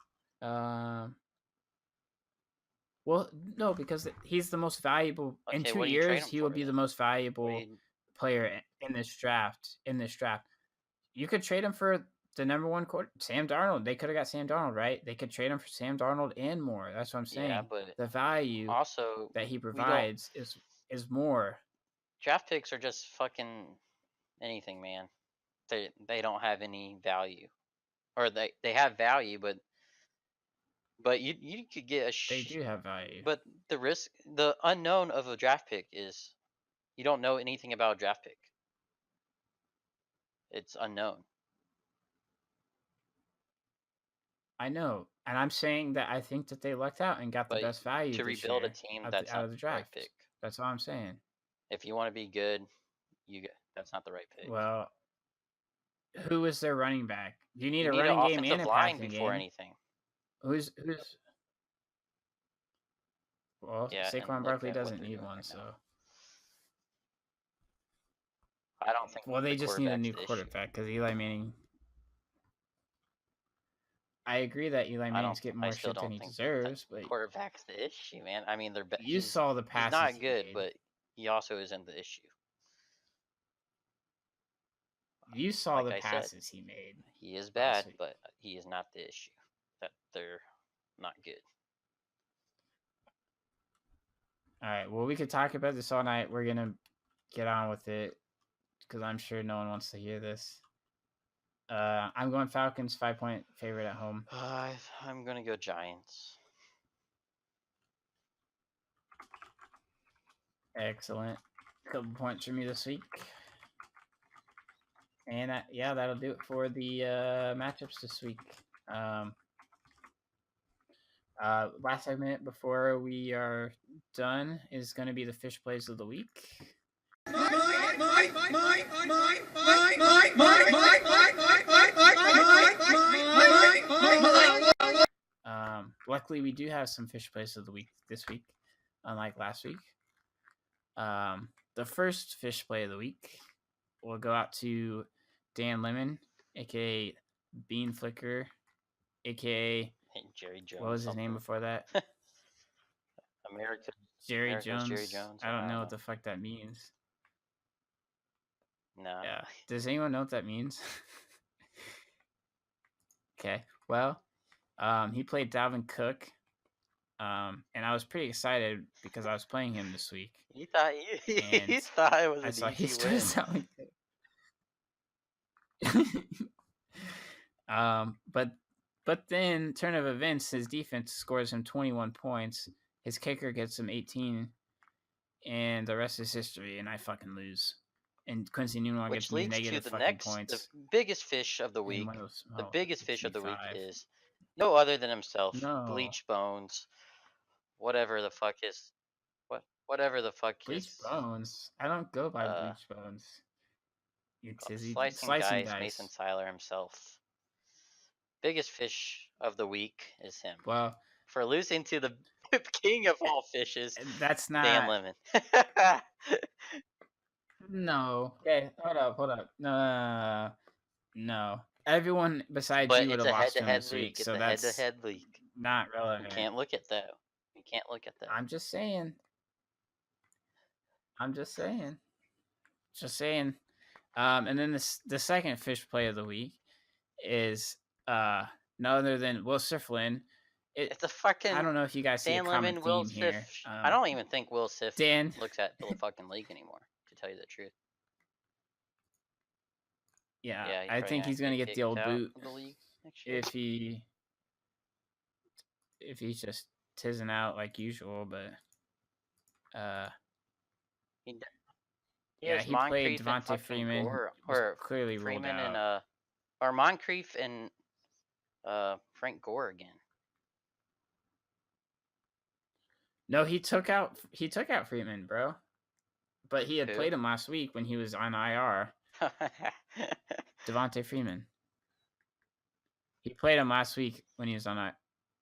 Well, no, because he's the most valuable. In Okay, 2 what do you trade years, him he for will be the then? most What do valuable you? player in this draft. You could trade him for the number one quarter, Sam Darnold. They could have got Sam Darnold, right? They could trade him for Sam Darnold and more. That's what I'm Yeah, saying. but The value also that he we don't. provides is more. Draft picks are just fucking anything, man. They don't have any value, or they have value, but you could get a They do have value. but the unknown of a draft pick is you don't know anything about a draft pick. It's unknown. I know, and I'm saying that I think that they lucked out and got the But best value to this rebuild a year team, out that's out not of the the right draft. pick. That's all I'm saying. If you want to be good, that's not the right pick. Well, who is their running back? You need You a need an running game and offensive a line passing before game. anything. Who's Well, Yeah, and Saquon look Barkley at what doesn't they're need doing one, right now. so. I don't think Well, they the just need a quarterback's new the issue. quarterback because Eli Manning. I agree that Eli Manning's getting I more still shit than don't he think that deserves, but quarterback's the issue, man. I mean, you saw the he's passes not he good, made. but he also isn't the issue. You saw Like the I said, passes he made. he is last bad, week. but he is not the issue. That they're not good. All right. Well, we could talk about this all night. We're gonna get on with it because I'm sure no one wants to hear this. I'm going Falcons 5-point favorite at home. I'm gonna go Giants. Excellent. Couple points for me this week. And yeah, that'll do it for the matchups this week. Last segment before we are done is going to be the fish plays of the week. Luckily, we do have some fish plays of the week this week, unlike last week. The first fish play of the week will go out to Dan Lemon, aka Bean Flicker, aka Jerry Jones. What was his name before that? Jerry Jones. I don't know what the fuck that means. No. Yeah. Does anyone know what that means? Okay. Well, he played Dalvin Cook. And I was pretty excited because I was playing him this week. You thought you thought it was an easy win. But then turn of events, his defense scores him 21 points. His kicker gets him 18, and the rest is history. And I fucking lose. And Quincy Newman gets me negative fucking points. The biggest fish of the week. The biggest fish of the week is no other than himself. No. Bleach Bones. Whatever the fuck is. Whatever the fuck Bleach is. Bones. I don't go by Bleach Bones. It's Slicing dice. Mason Tyler himself. Biggest fish of the week is him. Well, for losing to the king of all fishes. That's not Dan Lemon. No. Okay, hold up. No. Everyone besides you would have lost him this week, so that's head-to-head league. Not relevant. You can't look at that. I'm just saying. Just saying. And then the second fish play of the week is none other than Will Siflin. It's a fucking. I don't know if you guys see a common theme here. I don't even think Will Sif looks at the fucking league anymore. To tell you the truth. Yeah, Yeah, he's I probably think gonna he's gonna get the kicked old out boot of the league next year. if he's just tizzing out like usual. But He, d- he yeah, has he played Moncrief and Devontae fucking Freeman, who Gore was or clearly ruled Freeman and out. or Moncrief and Frank Gore again. No, he took out Freeman, bro. But he had Who? played him last week when he was on IR. Devontae Freeman. He played him last week when he was on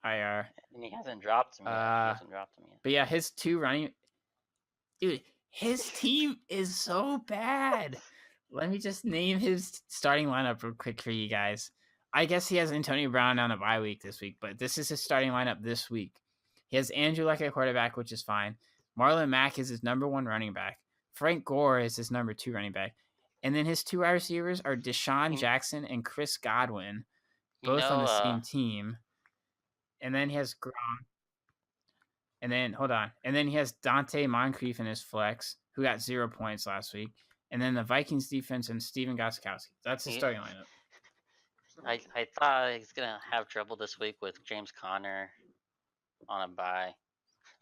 IR. And he hasn't dropped him yet. But yeah, his two running, dude, his team is so bad. Let me just name his starting lineup real quick for you guys. I guess he has Antonio Brown on a bye week this week, but this is his starting lineup this week. He has Andrew Luck at quarterback, which is fine. Marlon Mack is his number 1 running back. Frank Gore is his number 2 running back. And then his 2 wide receivers are Deshaun Jackson and Chris Godwin, both on the same team. And then he has Gronk. And then, hold on. And then he has Dante Moncrief in his flex, who got 0 points last week. And then the Vikings defense and Steven Gostkowski. That's the starting lineup. I thought he's going to have trouble this week with James Conner on a bye.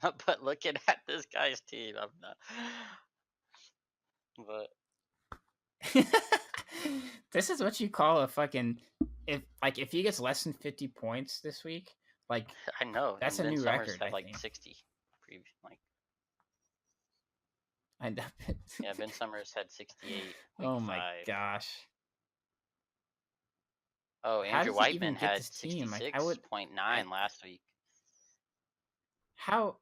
But looking at this guy's team, I'm not. But this is what you call a fucking if he gets less than 50 points this week, like I know that's and a new Summers record. Had I like think 60, like I know. yeah, Ben Summers had 68. Oh my 5. gosh. Oh, How Andrew does he even Whiteman get had this team? Like 66.9 last week. How?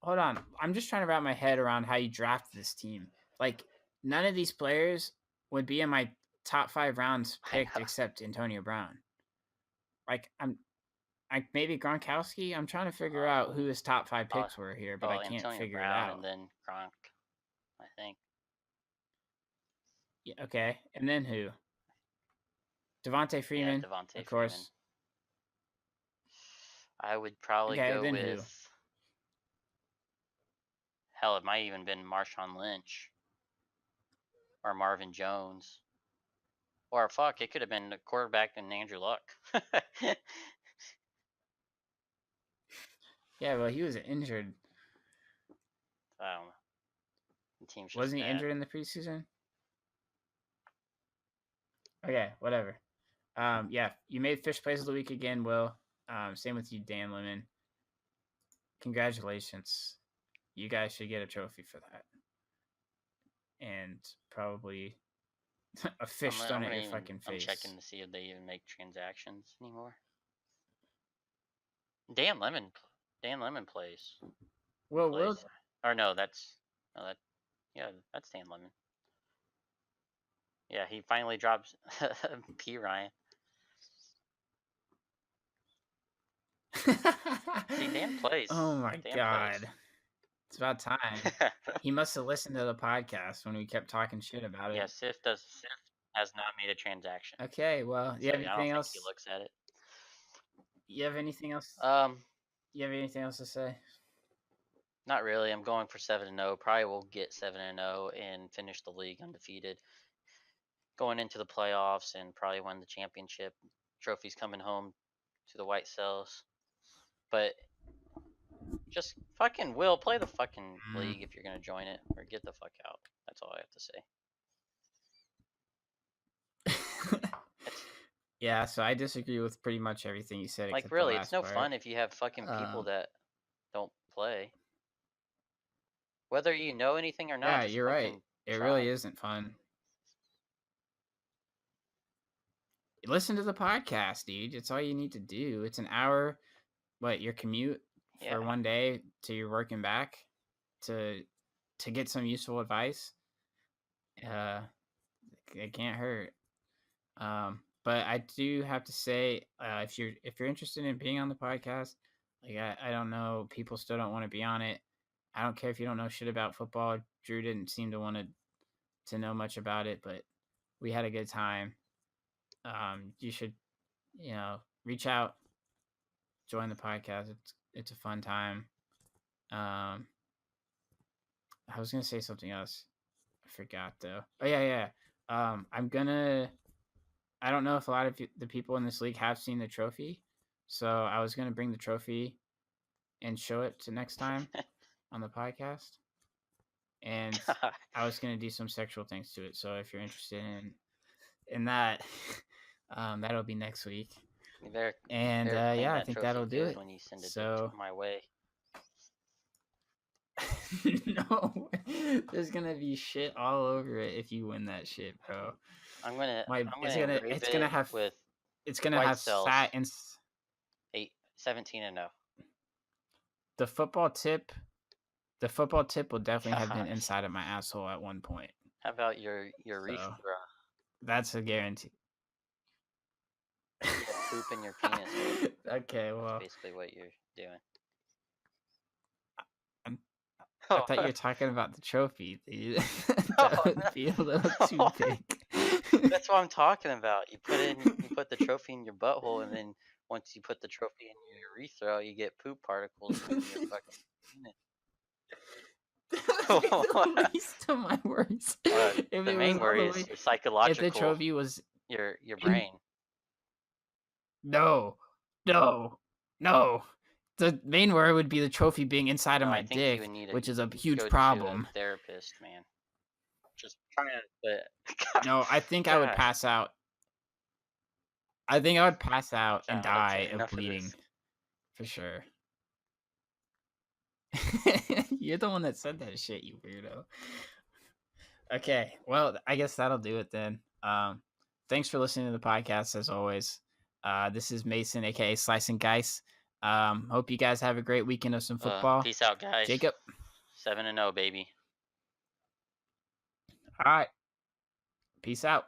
Hold on. I'm just trying to wrap my head around how you draft this team. Like none of these players would be in my top 5 rounds picked except Antonio Brown. Like maybe Gronkowski. I'm trying to figure out who his top 5 picks were here, but I can't Antonio figure Brown it out. And then Gronk, I think. Yeah, okay. And then who? Devontae Freeman, Yeah, Devontae of course. Freeman. I would probably go with. Who? Hell, it might even been Marshawn Lynch or Marvin Jones, or fuck, it could have been the quarterback and Andrew Luck. Yeah, well, he was injured. I don't know. The team's just Wasn't he bad. injured in the preseason? Okay, whatever. Yeah, you made Fish Plays of the Week again, Will. Same with you, Dan Lemon. Congratulations. You guys should get a trophy for that. And probably a fish thrown at your fucking face. I'm checking to see if they even make transactions anymore. Dan Lemon plays. Well, Will. Or no, that's Dan Lemon. Yeah, he finally drops P. Ryan. See, Dan plays. Oh my god. Plays. It's about time. He must have listened to the podcast when we kept talking shit about it. Yeah, Sif has not made a transaction. Okay, well, you have anything else? He looks at it. You have anything else? You have anything else to say? Not really. I'm going for 7-0. Probably will get 7-0 and finish the league undefeated. Going into the playoffs and probably win the championship. Trophies coming home to the White Cells. But just fucking Will, play the fucking league if you're going to join it, or get the fuck out. That's all I have to say. Yeah, so I disagree with pretty much everything you said. Like, really, it's no fun if you have fucking people that don't play. Whether you know anything or not. Yeah, you're right. It really isn't fun. Listen to the podcast, dude. It's all you need to do. It's an hour. What, your commute for one day to your work and back to get some useful advice. It can't hurt. But I do have to say, if you're interested in being on the podcast, like I don't know, people still don't want to be on it. I don't care if you don't know shit about football. Drew didn't seem to want to know much about it, but we had a good time. You should, reach out, join the podcast. It's a fun time. I was gonna say something else. I forgot though. Oh yeah. I'm gonna I don't know if a lot of the people in this league have seen the trophy, so I was gonna bring the trophy and show it to next time on the podcast, and I was gonna do some sexual things to it. So if you're interested in that, that'll be next week. You better And clean yeah, I that think trophy that'll do good it. when you send it So my way. no, there's gonna be shit all over it if you win that shit, bro. I'm gonna engrave It's gonna it have with fat white cells. and 17-0. the football tip. The football tip will definitely have been God. inside of my asshole at one point. How about your So urethra? that's a guarantee. You get poop in your penis. Okay, well, That's basically what you're doing. I thought you were talking about the trophy. Dude. That would be a little too big. That's what I'm talking about. You put the trophy in your butthole, and then once you put the trophy in your urethra, you get poop particles in your fucking penis. That would be the least of my worries. The main worry is your psychological. If the trophy was your brain. No. The main worry would be the trophy being inside of my dick, which is a huge problem. To a therapist, man. Just trying to. No, I think I would pass out. I think I would pass out and die of bleeding, for sure. You're the one that said that shit, you weirdo. Okay, well, I guess that'll do it then. Thanks for listening to the podcast as always. This is Mason, aka Slice and Geis. Hope you guys have a great weekend of some football. Peace out, guys. Jacob. 7-0, baby. All right. Peace out.